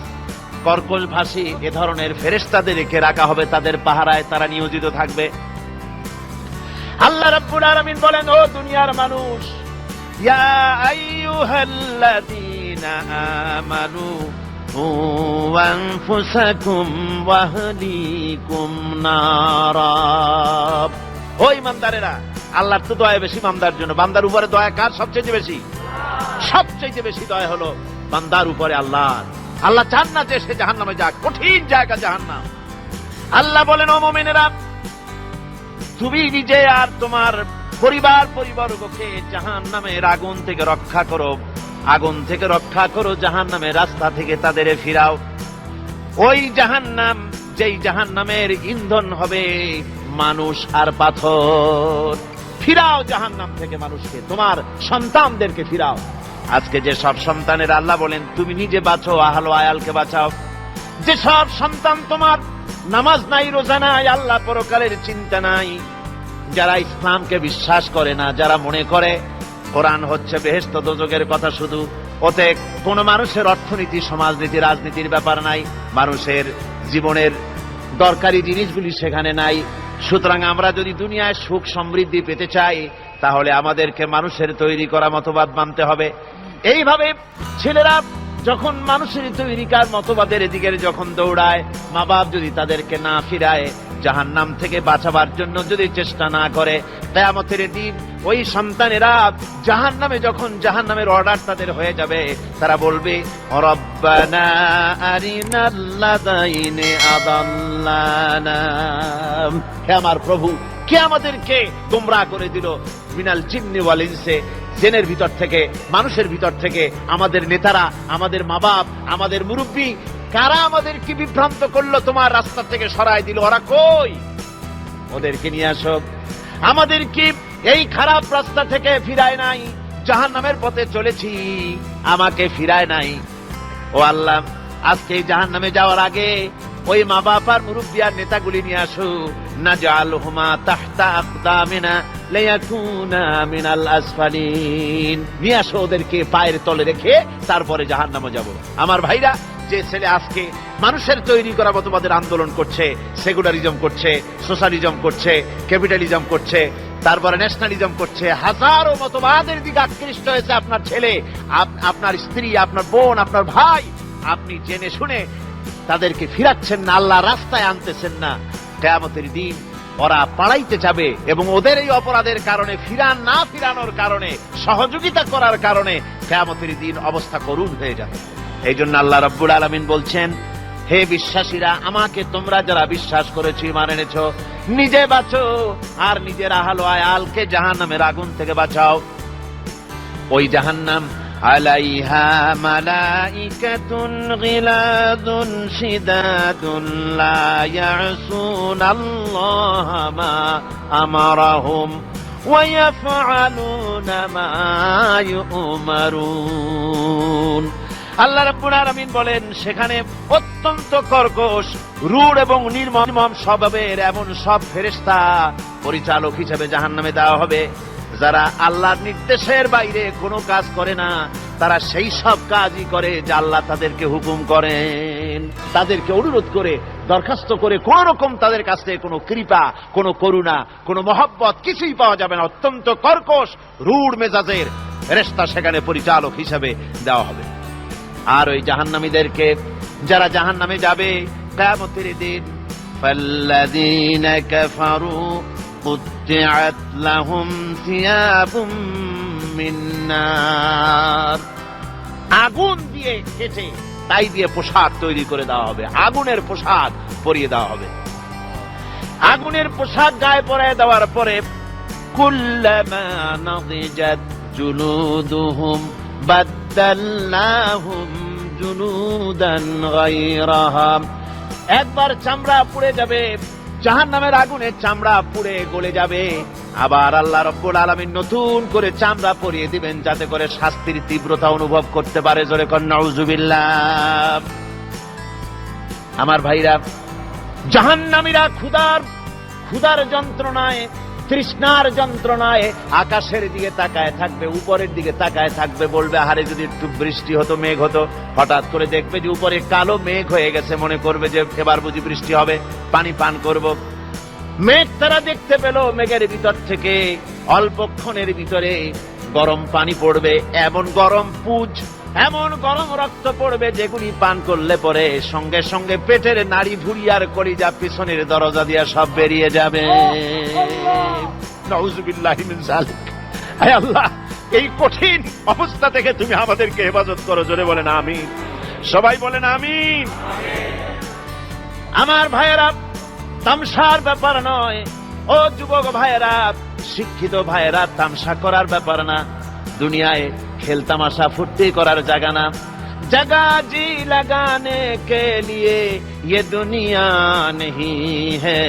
কর্কশ ভাষী এ ধরনের ফেরেশতাদের রেখে রাখা হবে তাদের পাহারায়, তারা নিয়োজিত থাকবে। আল্লাহ রাব্বুল আলামিন বলেন, ও দুনিয়ার মানুষ, ইয়া আইয়ুহাল্লাযীনা আমানু আনফুসাকুম ওয়া আহলিকুম নারা। ও ইমানদারেরা, আল্লাহর তো দয়া বেশি বান্দার জন্য। বান্দার উপরে দয়া কার সবচেয়ে বেশি? সবচেয়ে বেশি দয়া হলো বান্দার উপরে আল্লাহর। আল্লাহ চান না যে সে জাহান্নামে যাক, কঠিন জায়গা জাহান্নাম। আল্লাহ বলেন, ও মুমিনেরা, তুমি নিজে আর তোমার পরিবারবর্গকে জাহান্নামের আগুন থেকে রক্ষা করো, আগুন থেকে রক্ষা করো, জাহান্নামের রাস্তা থেকে তাদের ফিরাও। ওই জাহান্নাম, যেই জাহান্নামের ইন্ধন হবে মানুষ আর পাথর। ফিরাও জাহান্নাম থেকে মানুষকে, তোমার সন্তানদেরকে ফিরাও। আজকে যে সব সন্তানের আল্লাহ বলেন তুমি নিজে বাঁচো, আহল আয়ালকে বাঁচাও। যে সব সন্তান তোমার নামাজ নাই, রোজা নাই, আল্লাহ পরকালের চিন্তা নাই, যারা ইসলামকে বিশ্বাস করে না, যারা মনে করে কোরআন হচ্ছে বেহেশত দোজখের কথা শুধু, ওতে কোন মানুষের অর্থনীতি, সমাজনীতি, রাজনীতির ব্যাপার নাই, মানুষের জীবনের দরকারি জিনিসগুলি সেখানে নাই। সুতরাং আমরা যদি দুনিয়ায় সুখ সমৃদ্ধি পেতে চাই, তাহলে আমাদেরকে মানুষের তৈরি করা মতবাদ মানতে হবে। এইভাবে ছেলেরা যখন মানুষের তৈরিকার মতবাদের দিকে যখন দৌড়ায়, মা বাপ যদি তাদেরকে না ফিরায়, জাহান্নাম থেকে বাঁচাবার জন্য যদি চেষ্টা না করে, কিয়ামতের দিন ওই সন্তানেরা জাহান্নামে, যখন জাহান্নামের অর্ডার তাদের হয়ে যাবে, তারা বলবে, রব্বানা আরিনাল্লাযাইনি আদাল্লানা। হে আমার প্রভু, কে আমাদেরকে গোমরাহ করে দিল? মিনাল জিন্নি ওয়াল ইনসে, জিনের ভিতর থেকে, মানুষের ভিতর থেকে। আমাদের নেতারা, আমাদের মা বাপ, আমাদের মুরব্বী, কারা আমাদেরকে বিভ্রান্ত করলো, তোমার রাস্তা থেকে সরাই দিল? ওরা কই? ওদেরকে নিয়ে আসো। আমাদেরকে এই খারাপ রাস্তা থেকে ফিরায় নাই, জাহান্নামের পথে চলেছি, আমাকে ফিরায় নাই। ও আল্লাহ, আজকে জাহান্নামে যাওয়ার আগে ওই মা বাপ আর মুরব্বী আর নেতাগুলি নিয়ে আসো। নাজআলহুমা তাহতা আকদামিনা লিয়াকুনা মিনাল আসফালিন। নিয়ে আসো ওদেরকে পায়ের তলে রেখে, তারপরে জাহান্নামে যাব। আমার ভাইরা, যে ছেলে আজকে মানুষের তৈরি করা মতবাদের আন্দোলন করছে, সেকুলারিজম করছে, সোশ্যালিজম করছে, ক্যাপিটালিজম করছে, তারপরে ন্যাশনালিজম করছে, হাজারো মতবাদের দিকে আকৃষ্ট হয়েছে আপনার ছেলে, আপনার স্ত্রী, আপনার বোন, আপনার ভাই, আপনি জেনে শুনে তাদেরকে ফিরাচ্ছেন না, আল্লাহ রাস্তায় আনতেছেন না। কিয়ামতের দিন ওরা পালাইতে যাবে এবং ওদের এই অপরাধের কারণে, ফিরানোর কারণে, সহযোগিতা করার কারণে কিয়ামতের দিন অবস্থা করুণ হয়ে যাবে। এই জন্য আল্লাহ রাব্বুল আলামিন বলছেন, হে বিশ্বাসীরা, আমাকে তোমরা যারা বিশ্বাস করেছো, ঈমান এনেছো, নিজে বাঁচো আর নিজের আহল আয়ালকে জাহান্নামের আগুন থেকে বাঁচাও। ওই জাহান্নাম আলাইহা মালাইকাতুন গিলাদুন শিদাদুন লা ইয়াসুনাল্লাহা মা আমারাহুম ওয়া ইয়াফআলুনা মা ইউমারুন। আল্লাহ রাব্বুল আলামিন বলেন, সেখানে অত্যন্ত কর্কশ, রূঢ় এবং নির্মম স্বভাবের এমন সব ফেরেশতা পরিচালক হিসেবে জাহান্নামে দেওয়া হবে, যারা আল্লাহর নির্দেশের বাইরে কোনো কাজ করে না। তারা সেই সব কাজই করে যা আল্লাহ তাদেরকে হুকুম করেন। তাদেরকে অনুরোধ করে, দরখাস্ত করে কোন রকম তাদের কাছে কোনো কৃপা, কোনো করুণা, কোনো মহব্বত কিছুই পাওয়া যাবে না। অত্যন্ত কর্কশ, রূঢ় মেজাজের ফেরেশতা সেখানে পরিচালক হিসেবে দেওয়া হবে। আর ওই জাহান্নামীদেরকে, যারা জাহান্নামে যাবে কিয়ামতের দিন, ফাল্লাযীনা কাফারু কুত্তিআত লাহুম সিয়াবুম মিন নার, আগুন দিয়ে কেটে তাই দিয়ে পোশাক তৈরি করে দেওয়া হবে, আগুনের পোশাক পরিয়ে দেওয়া হবে। আগুনের পোশাক গায়ে পরায় দেওয়ার পরে, কুল্লামা নাদিজাত জুলুদুহুম বাদদালনাহুম জুলুদান গায়রাহা, একবার চামড়া পুড়ে যাবে, জাহান্নামের আগুনে চামড়া পুড়ে গলে যাবে, আবার আল্লাহ রাব্বুল আলামিন নতুন করে চামড়া পরিয়ে দিবেন, যাতে করে শাস্তির তীব্রতা অনুভব করতে পারে। জোরে কোন নাউযুবিল্লাহ। আমার ভাইরা, জাহান্নামীরা ক্ষুধার যন্ত্রণায়, তৃষ্ণার যন্ত্রণায় আকাশের দিকে তাকায় থাকবে, উপরের দিকে তাকায় থাকবে, বলবে, আরে যদি একটু বৃষ্টি হতো, মেঘ হতো। হঠাৎ করে দেখবে যে উপরে কালো মেঘ হয়ে গেছে, মনে করবে যে এবার বুঝি বৃষ্টি হবে, পানি পান করব। মেঘ তারা দেখতে পেল, মেঘের ভিতর থেকে অল্পক্ষণের ভিতরে গরম পানি পড়বে, এমন গরম পুজ, এমন গরম রক্ত পড়বে, যেগুলি পান করলে পরে সঙ্গে সঙ্গে পেটের নাড়ি ভুঁড়ি আর কলিজা পিছনের দরজা দিয়ে সব বেরিয়ে যাবে। নাউযুবিল্লাহি মিন যালিক। হে আল্লাহ, এই কঠিন অবস্থা থেকে তুমি আমাদেরকে হেফাজত করো। জোরে বলেন আমিন। সবাই বলেন আমিন। আমার ভাইয়েরা, তামসার ব্যাপার নয়। ও যুবক ভাইয়েরা, শিক্ষিত ভাইয়েরা, তামসা করার ব্যাপার না। দুনিয়ায় খেল তামাশা ফুর্তি করার জায়গা না। जगह जी लगाने के लिए ये दुनिया नहीं है,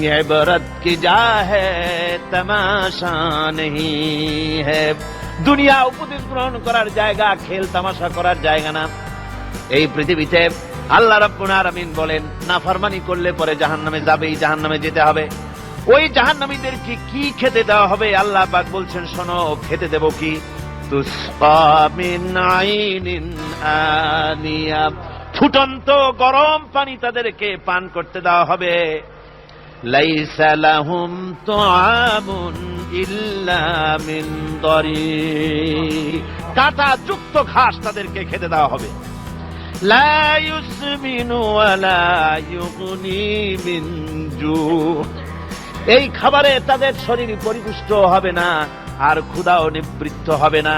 ये इबरत की जा है तमाशा नहीं है। দুনিয়া উপদেশ গ্রহণ করার জায়গা, খেল তামাশা করার জায়গা না। এই পৃথিবীতে আল্লাহ রাব্বুল আলামিন বলেন, নাফরমানি করলে পরে জাহান্নামে যাবেই, জাহান্নামে যেতে হবে। ওই জাহান্নামীদেরকে কি খেতে দেওয়া হবে? আল্লাহ পাক বলছেন, শোনো, খেতে দেব কি? তুসকা মিন আইনিন আনিয়া, ফুটন্ত গরম পানি তাদেরকে পান করতে দেওয়া হবে। লাইসা লাহুম তুআমুন ইল্লা মিন দারি, কাঁটা যুক্ত ঘাস তাদেরকে খেতে দেওয়া হবে। লা ইউসমিনু ওয়া লা ইউগনি মিন জু, এই খাবারে তাদের শরীর পরিপুষ্ট হবে না, আর ক্ষুধাও নিবৃত্ত হবে না।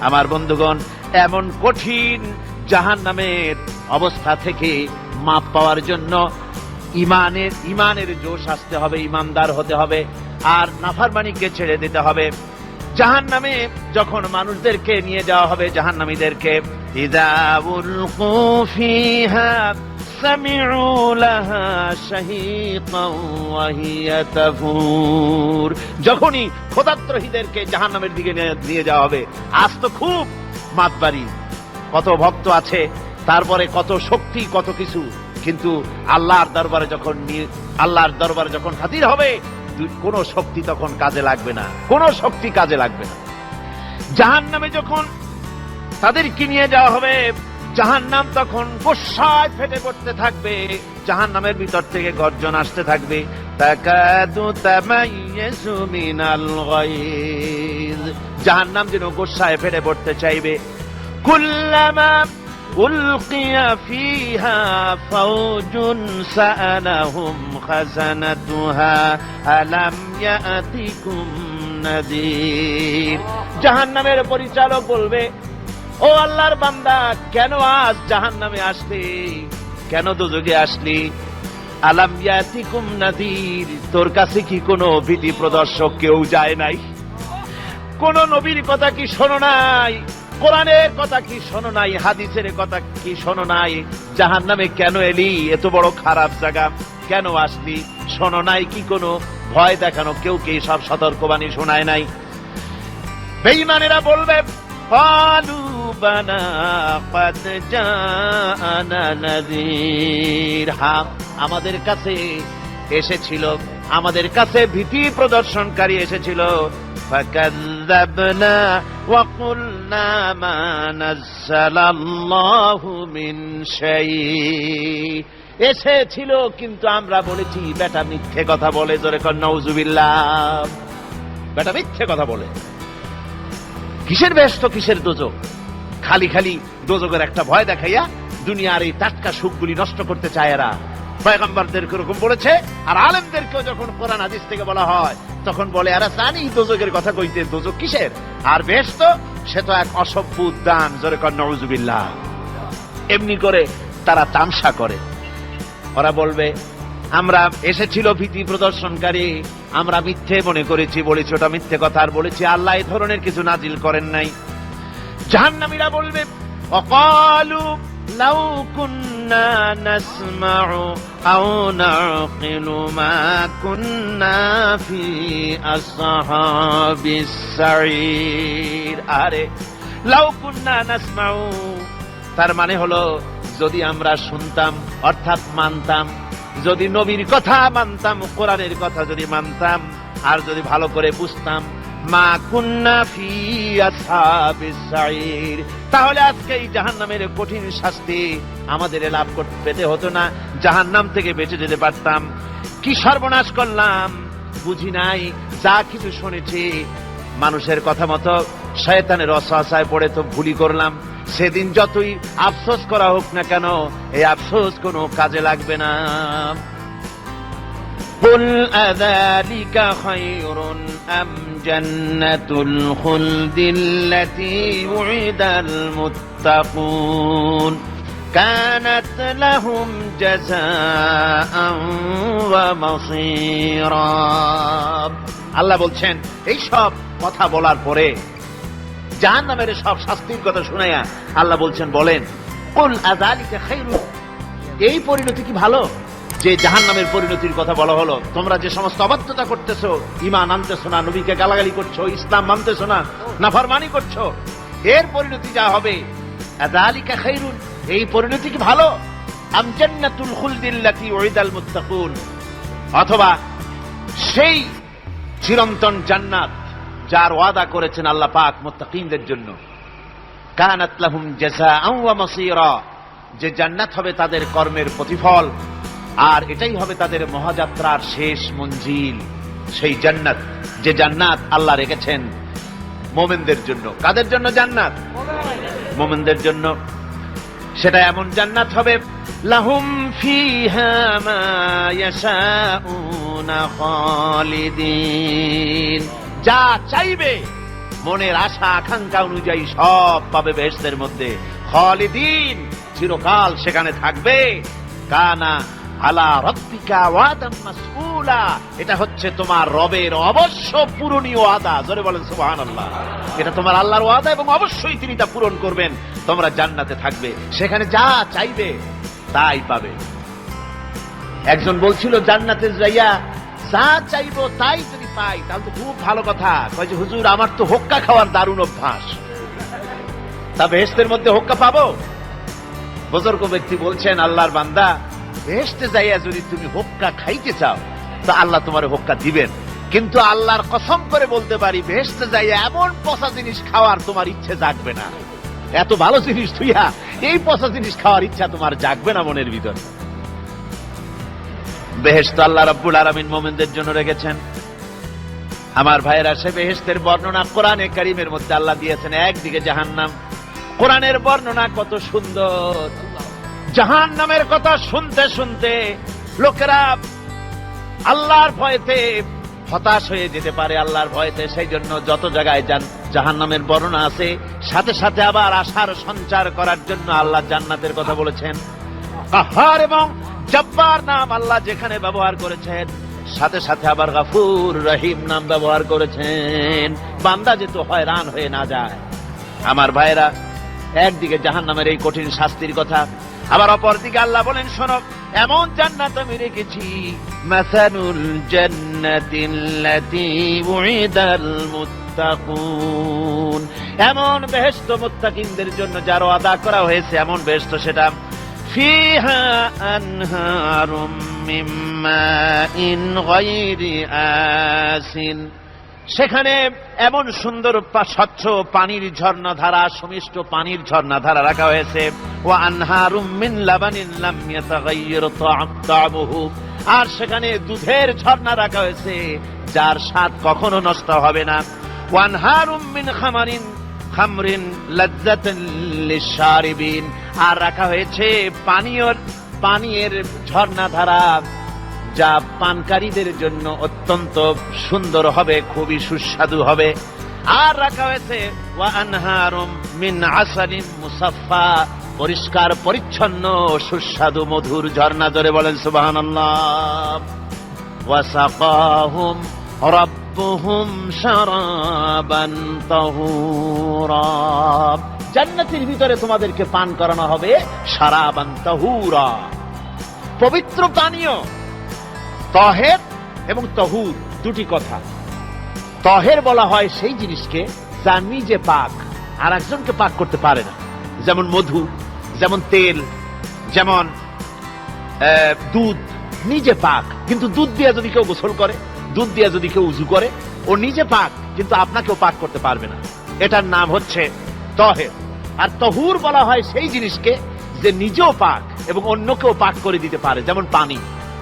আমার বন্ধুগণ, এমন কঠিন জাহান্নামের অবস্থা থেকে মাপ পাওয়ার জন্য ইমানের জোশ আসতে হবে, ইমানদার হতে হবে, আর নাফরমানিকে ছেড়ে দিতে হবে। জাহান্নামে যখন মানুষদেরকে নিয়ে যাওয়া হবে, জাহান্নামীদেরকে, ইযা উলকু ফিহা সামিউ লাহা শাহীকান ওয়া হিয়া তাফুর, যখনই খোদাত্রহীদেরকে জাহান্নামের দিকে নিয়ে যাওয়া হবে, আজ তো খুব মাতবাড়ি, কত ভক্ত আছে, তারপরে কত শক্তি, কত কিছু, কিন্তু আল্লাহর দরবারে যখন হাজির হবে, কোন শক্তি তখন কাজে লাগবে না, কোন শক্তি কাজে লাগবে না। জাহান্নামে যখন তাদেরকে নিয়ে যাওয়া হবে, জাহান্নাম তখন গোসায় ফেটে পড়তে থাকবে, জাহান্নামের ভিতর থেকে গর্জন আসতে থাকবে, তাকাদু তামাইয়াজু মিনাল গায়জ, জাহান্নাম যেন গোসায় ফেটে পড়তে চাইবে। কুল্লামা উলকিয়া ফিহা ফাওজুন সাআলাহুম খাজানাতুহা আলাম ইয়াতিকুম নাযীর, জাহান্নামের পরিচালক বলবে, ও আল্লাহর বান্দা, কেন আজ জাহান্নামে আসলি, কেন দোজখে আসলি? আলাম ইয়াতিকুম নাযীর, তোর কাছে কি কোনো ভীতি প্রদর্শক কেউ যায় নাই? কোন নবীর কথা কি শোনো নাই? কোরআনের কথা কি শোনো নাই? হাদিসের কথা কি শোনো নাই? জাহান্নামে কেন এলি? এত বড় খারাপ জায়গা কেন আসলি? শোনো নাই কি কোনো ভয় দেখানো কেউ কি সব সতর্কবাণী শোনায় নাই? বেঈমানেরা বলবে, ক্বালু বালা ক্বাদ জাআনা নাযীর, হ্যাঁ আমাদের কাছে এসেছিল, আমাদের কাছে ভীতি প্রদর্শনকারী এসেছিল। ফাকাযযাবনা ওয়া কুলনা মা নাযালাল্লাহু মিন শাই, এসেছিল কিন্তু আমরা বলেছি বেটা মিথ্যে কথা বলে, জোরে কর নাউযুবিল্লাহ, বেটা মিথ্যে কথা বলে। কিসের বেহেশত, কিসের দোজখ? খালি খালি দোজখের একটা ভয় দেখাইয়া দুনিয়ার এই টাটকা সুখগুলি নষ্ট করতে চায় এরা। পয়গম্বরদেরকে এরকম বলেছে, আর আলেমদেরকেও যখন কোরআন হাদিস থেকে বলা হয় তখন বলে, এরা জানি দোজখের কথা কইতে, দোজখ কিসের, আর বেহেশত সে তো এক অসভ্য উদ্যান, জোরে কর নাউযুবিল্লাহ। এমনি করে তারা তামসা করে। ওরা বলবে, আমরা এসেছিল ভীতি প্রদর্শনকারী, আমরা মিথ্যে মনে করেছি, বলেছি ওটা মিথ্যে কথা, আর বলেছি আল্লাহ এই ধরনের কিছু নাজিল করেন নাই। জাহান্নামীরা বলবে, ওয়াকালু লাউ কুন্না নাসমাউ আও নাকিলু মা কুন্না ফি আসহাবিস সাঈর, আরে লাউ কুন্না নাসমাউ, তার মানে হলো যদি আমরা শুনতাম, অর্থাৎ মানতাম, যদি নবীর কথা মানতাম, কোরআনের কথা যদি মানতাম, আর যদি ভালো করে বুঝতাম, মা কুন্না ফি আসহাবিস সাঈর, তাহলে আজকে এই জাহান্নামের কঠিন শাস্তি আমাদের লাভ পেতে হতো না, জাহান্নাম থেকে বেঁচে যেতে পারতাম। কি সর্বনাশ করলাম, বুঝি নাই, যা কিছু শুনেছি মানুষের কথা মতো শয়তানের ওয়াসওয়াসায় পড়ে তো ভুলই করলাম। সেদিন যতই আফসোস করা হোক না কেন, এই আফসোস কোনো কাজে লাগবে না। কুল আযালিকা খায়রুন আম জান্নাতুল খুলদিল্লাতী উইদাল মুত্তাকুন কানাত লাহুম জাযাআন ওয়া মাসীরা। আল্লাহ বলছেন, এই সব কথা বলার পরে, জাহান্নামের সব শাস্তির কথা শুনাইয়া আল্লাহ বলছেন, বলেন, কুল আযালিকা খায়রুন, এই পরিণতি কি ভালো যে জাহান্নামের পরিণতির কথা বলা হলো? তোমরা যে সমস্ত অবাধ্যতা করতেছো, ঈমান আনতেছো না, নবীকে গালাগালি করছো, ইসলাম মানতেছো না, নাফরমানি করছো, এর পরিণতি যা হবে, আযালিকা খায়রুন, এই পরিণতি কি ভালো? আম জান্নাতুল খুলদিল্লাতী উইদাল মুত্তাকুন, অথবা সেই চিরন্তন জান্নাত যার ওয়াদা করেছেন আল্লাহ পাক মুত্তাকিনদের জন্য, কানাত লাহুম জাযাআন ওয়া মাসীরা, যে জান্নাত হবে তাদের কর্মের প্রতিফল, আর এটাই হবে তাদের মহাযাত্রার শেষ মঞ্জিল। সেই জান্নাত, যে জান্নাত আল্লাহ রেখেছেন মুমিনদের জন্য। কাদের জন্য জান্নাত? মুমিনদের জন্য। সেটা এমন জান্নাত হবে, লাহুম ফিহা মা ইয়াশাউনা খালিদিন, যা চাইবে মনের আশা আকাঙ্ক্ষা অনুযায়ী সব পাবে বেহেশতের মধ্যে। খালিদিন, চিরকাল সেখানে থাকবে। কানা আলা রাব্বিকা ওয়াদাম মাসউলা, এটা হচ্ছে তোমার রবের অবশ্য পূরণীয় ওয়াদা। জোরে বলেন সুবহানাল্লাহ। এটা তোমার আল্লাহর ওয়াদা এবং অবশ্যই তিনি তা পূরণ করবেন। তোমরা জান্নাতে থাকবে, সেখানে যা চাইবে তাই পাবে। একজন বলছিল জান্নাতে যাইয়া যা চাইবো তাই যদি পাই তাহলে তো খুব ভালো কথা। কয় যে হুজুর আমার তো হোক্কা খাওয়ার দারুণ অভ্যাস, তা বেহেশতের মধ্যে হোক্কা পাবো? বুজুর্গ ব্যক্তি বলছেন, আল্লাহর বান্দা, বেহেশতে যাইয়া যদি তুমি হোক্কা খাইতে চাও তো আল্লাহ তোমার হোক্কা দিবেন, কিন্তু আল্লাহর কসম করে বলতে পারি বেহেশতে যাইয়া এমন পচা জিনিস খাওয়ার তোমার ইচ্ছে জাগবে না। এত ভালো জিনিস তুইয়া এই পচা জিনিস খাওয়ার ইচ্ছা তোমার জাগবে না মনের ভিতরে। বেহেশত আল্লাহ রাব্বুল আলামিন মুমিনদের জন্য রেখেছেন। আমার ভাইয়েরা, সে বেহেশতের বর্ণনা কোরআনে কারীমের মধ্যে আল্লাহ দিয়েছেন। একদিকে জাহান্নাম, কোরআনের বর্ণনা কত সুন্দর। জাহান্নামের কথা শুনতে শুনতে লোকেরা আল্লাহর ভয়তে হতাশ হয়ে যেতে পারে, আল্লাহর ভয়তে। সেই জন্য যত জায়গায় জাহান্নামের বর্ণনা আছে সাথে সাথে আবার আশার সঞ্চার করার জন্য আল্লাহ জান্নাতের কথা বলেছেন। কাহ্হার এবং জব্বার নাম আল্লাহ যেখানে ব্যবহার করেছেন সাথে সাথে আবার গফুর রহিম নাম ব্যবহার করেছেন, বান্দা যেন হয়রান হয়ে না যায়। আমার ভাইরা, একদিকে জাহান্নামের এই কঠিন শাস্তির কথা, আবার অপরদিকে আল্লাহ বলেন, শোনো, এমন জান্নাত আমি রেখেছি, মাসানুল জান্নাতিল্লাতী উইদাল মুত্তাকুন, এমন বেহেশত মুত্তাকিনদের জন্য যার ওয়াদা করা হয়েছে, এমন বেহেশত সেটা ফিহা আনহারুম মিন মাইন গায়রি আসিন, সেখানে এমন সুন্দর স্বচ্ছ পানির ঝর্ণাধারা, সুমিষ্ট পানির ঝর্ণাধারা রাখা হয়েছে। ওয়া আনহারুম মিন লাবানিন লাম ইয়াতাগায়্যার তা'আমুহু, আর সেখানে দুধের ঝর্ণা রাখা হয়েছে যার স্বাদ কখনো নষ্ট হবে না। ওয়া আনহারুম মিন খামরিন লাযযাতান লিশ-শারিবিন, আর রাখা হয়েছে পানীয়ের ঝর্ণাধারা যা পানকারীদের জন্য অত্যন্ত সুন্দর হবে, খুবই সুস্বাদু হবে। আর রাখা হয়েছে ওয়া আনহারুম মিন আসালিন মুসাফফা, পরিষ্কার পরিচ্ছন্ন সুস্বাদু মধুর ঝর্ণা। ধরে বলেন সুবহানাল্লাহ। ওয়া সাকাহুম রাব্বুহুম শারাবান তাহুরা, জান্নাতের ভিতরে তোমাদেরকে পান করানো হবে শারাবান তাহুরা, পবিত্র পানীয়। তাহের এবং তাহুর দুটি কথা। তাহের বলা হয় সেই জিনিসকে যা নিজে পাক আর একজনকে পাক করতে পারে না, যেমন মধু, যেমন তেল, যেমন দুধ নিজে পাক, কিন্তু দুধ দিয়ে যদি কেউ গোসল করে, দুধ দিয়ে যদি কেউ উযু করে, ও নিজে পাক কিন্তু আপনাকেও পাক করতে পারবে না। এটার নাম হচ্ছে তাহের। আর তাহুর বলা হয় সেই জিনিসকে যে নিজেও পাক এবং অন্যকেও পাক করে দিতে পারে, যেমন পানি।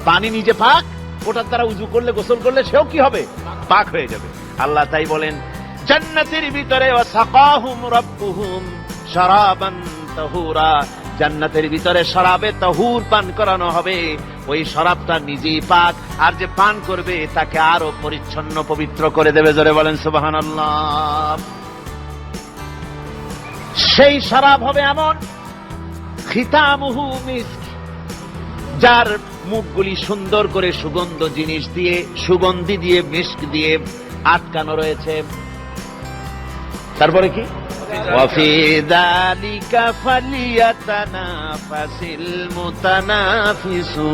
পানি নিজে পাক, ওটার দ্বারা উযু করলে, গোসল করলে সেও কি হবে? পাক হয়ে যাবে। আল্লাহ তাই বলেন জান্নাতের ভিতরে ওয়া সাকাহুম রাব্বুহুম শারাবান তাহুরা, জান্নাতের ভিতরে শরাবে তাহুর পান করানো হবে। ওই শরাবটা নিজেই পাক, আর যে পান করবে তাকে আরো পরিচ্ছন্ন পবিত্র করে দেবে। জোরে বলেন সুবহানাল্লাহ। সেই শরাব হবে এমন, খিতামুহু মিস্ক, যার মুখগুলি সুন্দর করে সুগন্ধ জিনিস দিয়ে, সুগন্ধি দিয়ে, মিস্ক দিয়ে আটকানো রয়েছে। তারপরে কি? ওয়াফি যালিকা ফালিয়াতানাফাসিল মুতানাফিসুন,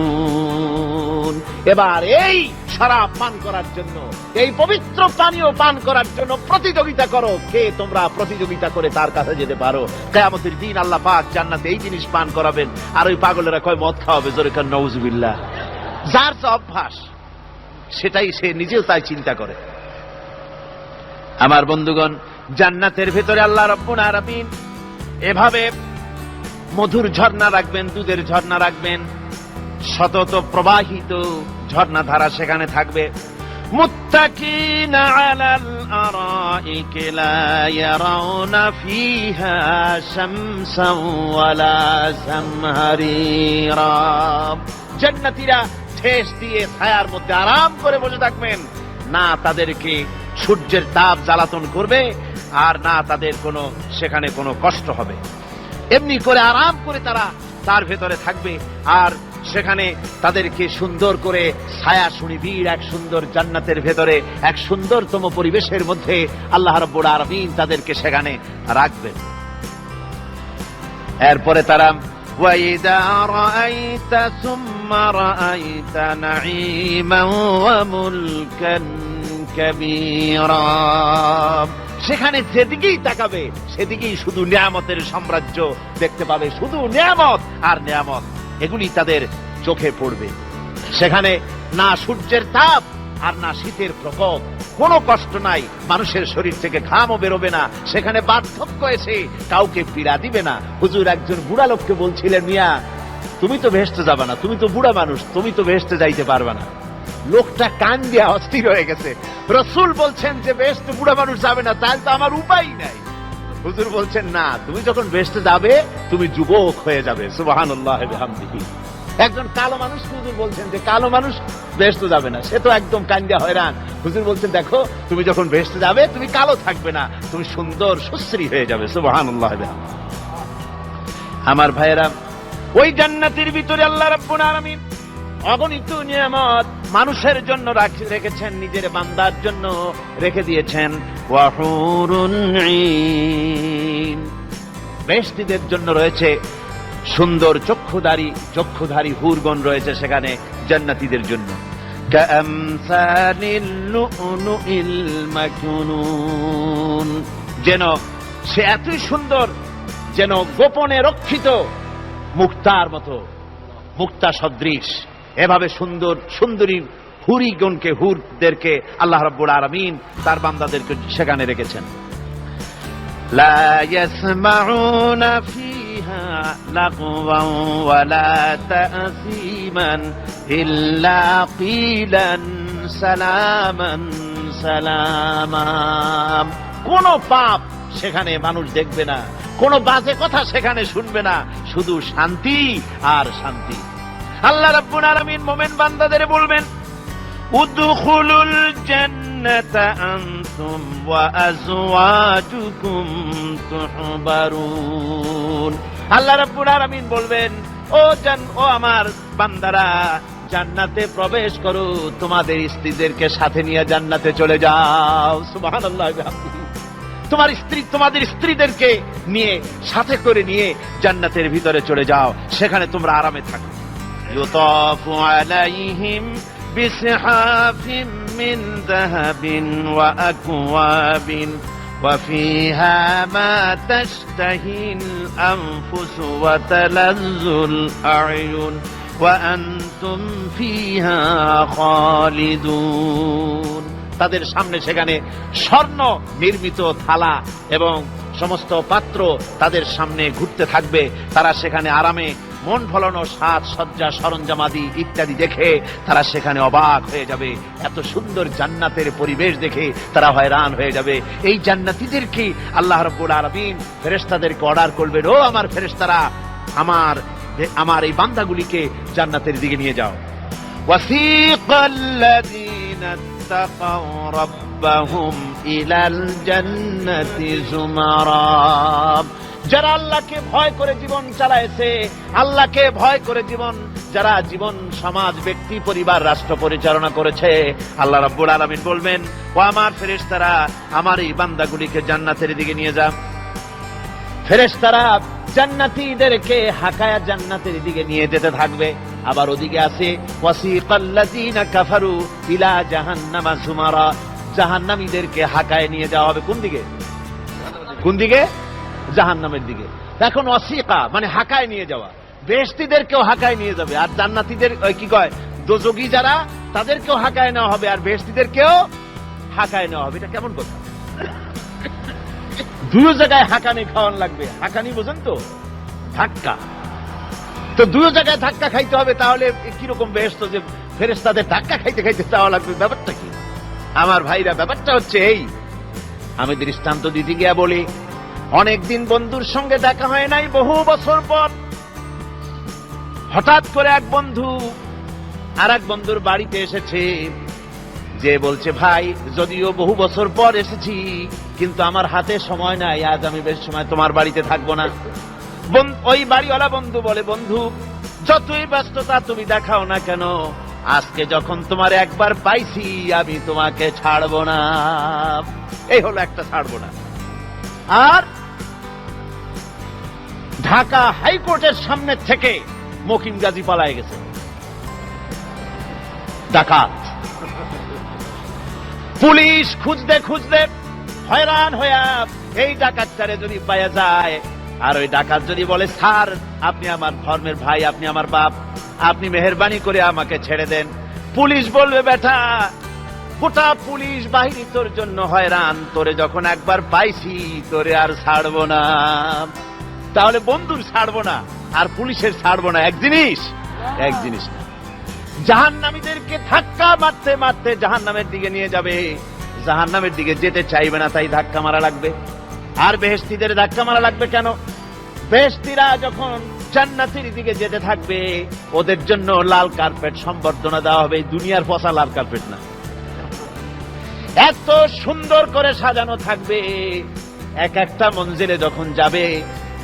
এবার এই শরাব পান করার জন্য, এই পবিত্র পানীয় পান করার জন্য প্রতিযোগিতা করো। কে তোমরা প্রতিযোগিতা করে তার কাছে যেতে পারো? কিয়ামতের দিন আল্লাহ পাক জান্নাতে এই জিনিস পান করাবেন, আর ওই পাগলেরা কয় মদ খাওয়াবে। জোরে কান নাউযুবিল্লাহ। যার যা অভ্যাস সেটাই সে নিজেও তাই চিন্তা করে। আমার বন্ধুগণ, জান্নাতের ভেতরে আল্লাহ রাব্বুল আলামিন এভাবে মধুর ঝর্ণা রাখবেন, দুধের ঝর্ণা রাখবেন, সতত প্রবাহিত ঝর্ণাধারা সেখানে থাকবে। মুত্তাকিনা আলাল আরাইকি লা ইয়ারাউনা ফিহা শামসান ওয়ালা জামহারিরা, জান্নাতীরা ঠেস দিয়ে ছায়ার মধ্যে আরাম করে বসে থাকবেন, না তাদেরকে সূর্যের তাপ জ্বালাতন করবে, আর না তাদের সেখানে কোনো কষ্ট হবে। এমনি করে আরাম করে তারা তার ভেতরে থাকবে। আর সেখানে তাদেরকে সুন্দর করে ছায়া সুনিবিড় এক সুন্দর জান্নাতের ভেতরে এক সুন্দরতম পরিবেশের মধ্যে আল্লাহ রাব্বুল আলামিন তাদেরকে সেখানে রাখবেন। এরপরে তারা وَإِذَا رَأَيْتَ ثُمَّ رَأَيْتَ نَعِيمًا وَمُلْكًا كَبِيرًا, সেখানে যেদিকেই তাকাবে সেদিকেই শুধু নিয়ামতের সাম্রাজ্য দেখতে পাবে, শুধু নিয়ামত আর নিয়ামত, এগুলি তাদের চোখে পড়বে। সেখানে না সূর্যের তাপ আর না শীতের প্রকোপ, কোনো কষ্ট নাই, মানুষের শরীর থেকে ঘামও বেরোবে না, সেখানে বার্ধক্য এসে কাউকে পীড়া দিবে না। হুজুর একজন বুড়া লোককে বলছিলেন, মিয়া তুমি তো বেহেশতে যাবে না, তুমি তো বুড়া মানুষ, তুমি তো বেহেশতে যাইতে পারবে না। লোকটা কান দিয়া অস্থির হয়ে গেছে। রাসূল বলছেন যে বেহেশতে বুড়া মানুষ যাবে না, তাহলে তো আমার উপায় নাই। হুজুর বলছেন না, তুমি যখন বেহেশতে যাবে তুমি যুবক হয়ে যাবে। সুবহানাল্লাহি ওয়া বিহামদিহি। একজন কালো মানুষ হুজুর বলছেন যে কালো মানুষ বেহেশতে যাবে না, সে তো একদম কান্দিয়া হয়রান। হুজুর বলছেন দেখো তুমি যখন বেহেশতে যাবে তুমি কালো থাকবে না, তুমি সুন্দর সুশ্রী হয়ে যাবে। সুবহানাল্লাহি ওয়া বিহামদিহি। আমার ভাইয়েরা, ওই জান্নাতের ভিতরে আল্লাহ রাব্বুল আলামিন অগণিত নিয়ামত মানুষের জন্য রেখেছেন, নিজের বান্দার জন্য রেখে দিয়েছেন। ওয়া হুরুন ঈন, বেহেশতীদের জন্য রয়েছে সুন্দর চক্ষুধারী হুরগণ রয়েছে সেখানে জান্নাতীদের জন্য। কাআমসালিল লুউলুইল মাকনুন, যেন সে এতই সুন্দর, যেন গোপনে রক্ষিত মুক্তার মতো, মুক্তা সদৃশ। এভাবে সুন্দর সুন্দরী হুরদেরকে আল্লাহ রাব্বুল আলামিন তার বান্দাদেরকে সেখানে রেখেছেন। লা ইয়াসমাউনা ফিহা লাগওয়ান ওয়ালা তা'সীমান ইল্লা কিলান সালামান সালামা, কোন পাপ সেখানে মানুষ দেখবে না, কোন বাজে কথা সেখানে শুনবে না, শুধু শান্তি আর শান্তি। আল্লাহ রাব্বুল আলামিন মুমিন বান্দাদের বলবেন, উদখুলুল জান্নাতা আনতুম ওয়া আজওয়াজুকুম তুহবারুন। আল্লাহ রাব্বুল আলামিন বলবেন, ও আমার বান্দারা, জান্নাতে প্রবেশ করো, তোমাদের স্ত্রীদেরকে সাথে নিয়ে জান্নাতে চলে যাও। সুবহানাল্লাহ। তোমাদের স্ত্রীদেরকে নিয়ে সাথে করে নিয়ে জান্নাতের ভিতরে চলে যাও, সেখানে তোমরা আরামে থাকো। ইউতাফু আলাইহিম বিসহাফিম মিন যাহাবিন ওয়া আকওয়াবিন ওয়া ফিহা মা তাশতাহিল আনফুসু ওয়া তালাজ্জুল আ'য়ুন ওয়া আনতুম ফিহা খালিদুন। তাদের সামনে সেখানে স্বর্ণ নির্মিত থালা এবং সমস্ত পাত্র তাদের সামনে ঘুরতে থাকবে। তারা সেখানে আরামে মন ভোলানো সাজ সজ্জা সরঞ্জামাদি ইত্যাদি দেখে তারা সেখানে অবাক হয়ে যাবে। এত সুন্দর জান্নাতের পরিবেশ দেখে তারা হয়রান হয়ে যাবে। এই জান্নাতীদেরকে আল্লাহ রাব্বুল আলামিন ফেরেশতাদেরকে অর্ডার করবেন, ও আমার ফেরেশতারা, আমার এই বান্দাগুলিকে জান্নাতের দিকে নিয়ে যাও। ওয়াসিকাল্লাযীনা ইত্তাকাউ রাব্বাহুম ইলাল জান্নাতি যুমারা, যারা আল্লাহকে ভয় করে জীবন চালায়েছে, আল্লাহকে ভয় করে যারা জীবন সমাজ ব্যক্তি পরিবার রাষ্ট্র পরিচালনা করেছে, আল্লাহ রাব্বুল আলামিন বলবেন, ও আমার ফেরেশতারা, আমার এই বান্দাগুলিকে জান্নাতের দিকে নিয়ে যাও। ফেরেশতারা জান্নাতীদেরকে হাকায়া জান্নাতের দিকে নিয়ে যেতে থাকবে। আবার ওদিকে আছে ওয়াসিকাল্লাযীনা কাফারু ইলা জাহান্নামা যুমারা, জাহান্নামীদেরকে হাকায় নিয়ে যাওয়া হবে কোন দিকে? জাহান্নামের দিকে। এখন ওয়াসিকা মানে হাকায় নিয়ে যাওয়া, বেহেশতীদেরকেও হাকায় নিয়ে যাবে, আর জান্নাতীদের কি কয় দোজখী যারা তাদেরকেও হাকায় নেওয়া হবে, আর বেহেশতীদেরকেও হাকায় নেওয়া হবে। এটা কেমন কথা? দুই জায়গায় হাকানি খাওয়ান লাগবে। হাকানি বোঝেন তো? ধাক্কা। তো দুই জায়গায় ধাক্কা খাইতে হবে, তাহলে কিরকম বেহেশত যে ফেরেশতাদের ধাক্কা খাইতে খাইতে চাওয়া লাগবে, ব্যাপারটা কি? আমার ভাইরা, ব্যাপারটা হচ্ছে এই, আমি দৃষ্টান্ত দিতে গিয়া বলি, অনেকদিন বন্ধুর সঙ্গে দেখা হয় নাই, বহু বছর পর হঠাৎ করে এক বন্ধু আর এক বন্ধুর বাড়িতে এসেছে, যে বলছে, ভাই যদিও বহু বছর পর এসেছি কিন্তু আমার হাতে সময় নাই, আজ আমি বেশ সময় তোমার বাড়িতে থাকবো না। ওই বাড়িওয়ালা বন্ধু বলে, বন্ধু যতই ব্যস্ততা তুমি দেখাও না কেন, আজকে যখন তোমার একবার পাইছি আমি তোমাকে ছাড়বো না। এই হলো একটা ছাড়বো না। আর ঢাকা হাইকোর্টের সামনে থেকে মকিম গাজী পালায় গেছে, ডাকাত। পুলিশ খুঁজতে খুঁজতে হয়রান হইয়া এই ডাকাতটারে যদি পাওয়া যায়, আর ওই ডাকাত যদি বলে স্যার আপনি আমার ধর্মের ভাই, আপনি আমার বাপ, আপনি মেহেরবানি করে আমাকে ছেড়ে দেন, পুলিশ বলবে বেটা গোটা পুলিশ বাহিনী তোর জন্য হয়রান, তোরে যখন একবার পাইছি তোরে আর ছাড়বো না। তাহলে বন্ধুর ছাড়বো না আর পুলিশের ছাড়বো না এক জিনিস? এক জিনিস না। জাহান্নামীদেরকে ধাক্কা মারতে মারতে জাহান্নামের দিকে নিয়ে যাবে, জাহান্নামের দিকে যেতে চাইবে না, তাই ধাক্কা মারা লাগবে। আর বেহেশতীদের ধাক্কা মারা লাগবে কেন? বেহেশতীরা যখন জান্নাতের দিকে যেতে থাকবে ওদের জন্য লাল কার্পেট সম্বর্ধনা দেওয়া হবে, দুনিয়ার পচা লাল কার্পেট না, এত সুন্দর করে সাজানো থাকবে। এক একটা মঞ্জিলে যখন যাবে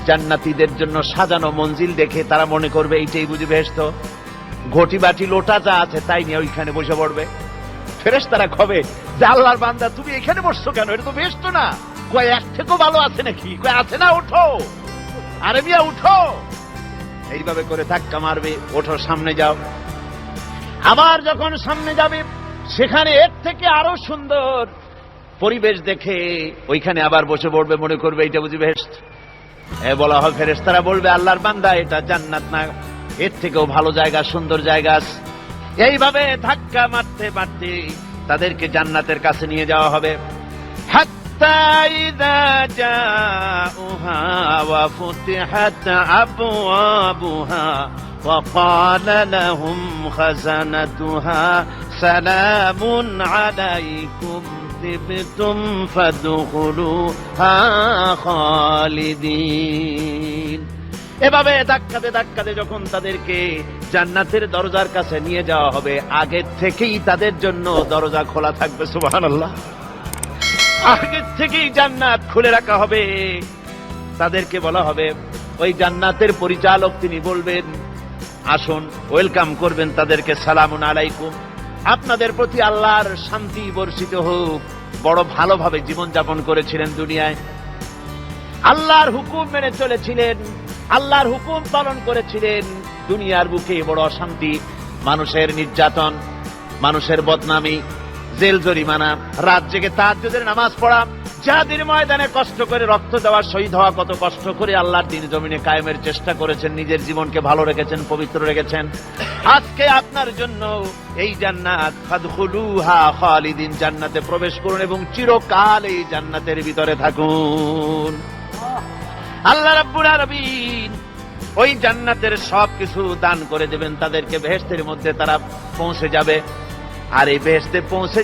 জান্নাতীদের জন্য সাজানো মঞ্জিল দেখে তারা মনে করবে এইটাই বুঝি বেহেশত। ঘটি বাটি লোটা যা আছে তাই নিয়ে ওইখানে বসে পড়বে। ফেরেশতারা কবে যে আল্লাহর বান্দা তুমি এখানে বসছো কেন, এটা তো বেহেশত না। কয় এক থেকেও ভালো আছে নাকি? কয় আছে না, ওঠো, আরে মিয়া উঠো। এইভাবে করে ধাক্কা মারবে, ওঠো সামনে যাও। আবার যখন সামনে যাবে সেখানে এর থেকে আরো সুন্দর পরিবেশ দেখে ওইখানে আবার বসে পড়বে, মনে করবে এটা বুঝি বেহেশত। বলা হয় ফেরেশতারা বলবে আল্লাহর বান্দা এটা জান্নাত না, এর থেকেও ভালো জায়গা, সুন্দর জায়গা আছে। এইভাবে ধাক্কা মারতে মারতে তাদেরকে জান্নাতের কাছে নিয়ে যাওয়া হবে। হাত্তা ইযা জাউহা ওয়া ফুতিহাত আবওয়াবুহা ওয়া ক্বালা লাহুম খাযানাতুহা সালামুন আলাইকুম তিবতুম ফাদখুলুহা খালিদিন। এভাবে ধাক্কাতে ধাক্কাতে যখন তাদেরকে জান্নাতের দরজার কাছে নিয়ে যাওয়া হবে, আগে থেকেই তাদের জন্য দরজা খোলা থাকবে। সুবহানাল্লাহ। আগে থেকেই জান্নাত খুলে রাখা হবে। তাদেরকে বলা হবে, ওই জান্নাতের পরিচালক তিনি বলবেন আসুন, ওয়েলকাম করবেন তাদেরকে, সালামুন আলাইকুম, আপনাদের প্রতি আল্লাহর শান্তি বর্ষিত হোক। বড় ভালোভাবে জীবনযাপন করেছিলেন দুনিয়ায়, আল্লাহর হুকুম মেনে চলেছিলেন, আল্লাহর হুকুম পালন করেছিলেন। দুনিয়ার বুকে বড় অশান্তি, মানুষের নির্যাতন, মানুষের বদনামি, জেল জরিমানা, রাত জেগে তাহাজ্জুদের নামাজ পড়া, জিহাদের ময়দানে কষ্ট করে রক্ত দেওয়া, শহীদ হওয়া, কত কষ্ট করে আল্লাহর দ্বীন জমিনে কায়েমের চেষ্টা করেছেন, নিজের জীবনকে ভালো রেখেছেন, পবিত্র রেখেছেন। আজকে আপনার জন্য এই জান্নাত, ফাদখুলুহা খালিদিন, জান্নাতে প্রবেশ করুন এবং চিরকাল এই জান্নাতের ভিতরে থাকুন। আল্লাহ রাব্বুল আলামিন ওই জান্নাতের সবকিছু দান করে দেবেন তাদেরকে, বেহেশতের মধ্যে তারা পৌঁছে যাবে। আর এই বেহেশতে পৌঁছে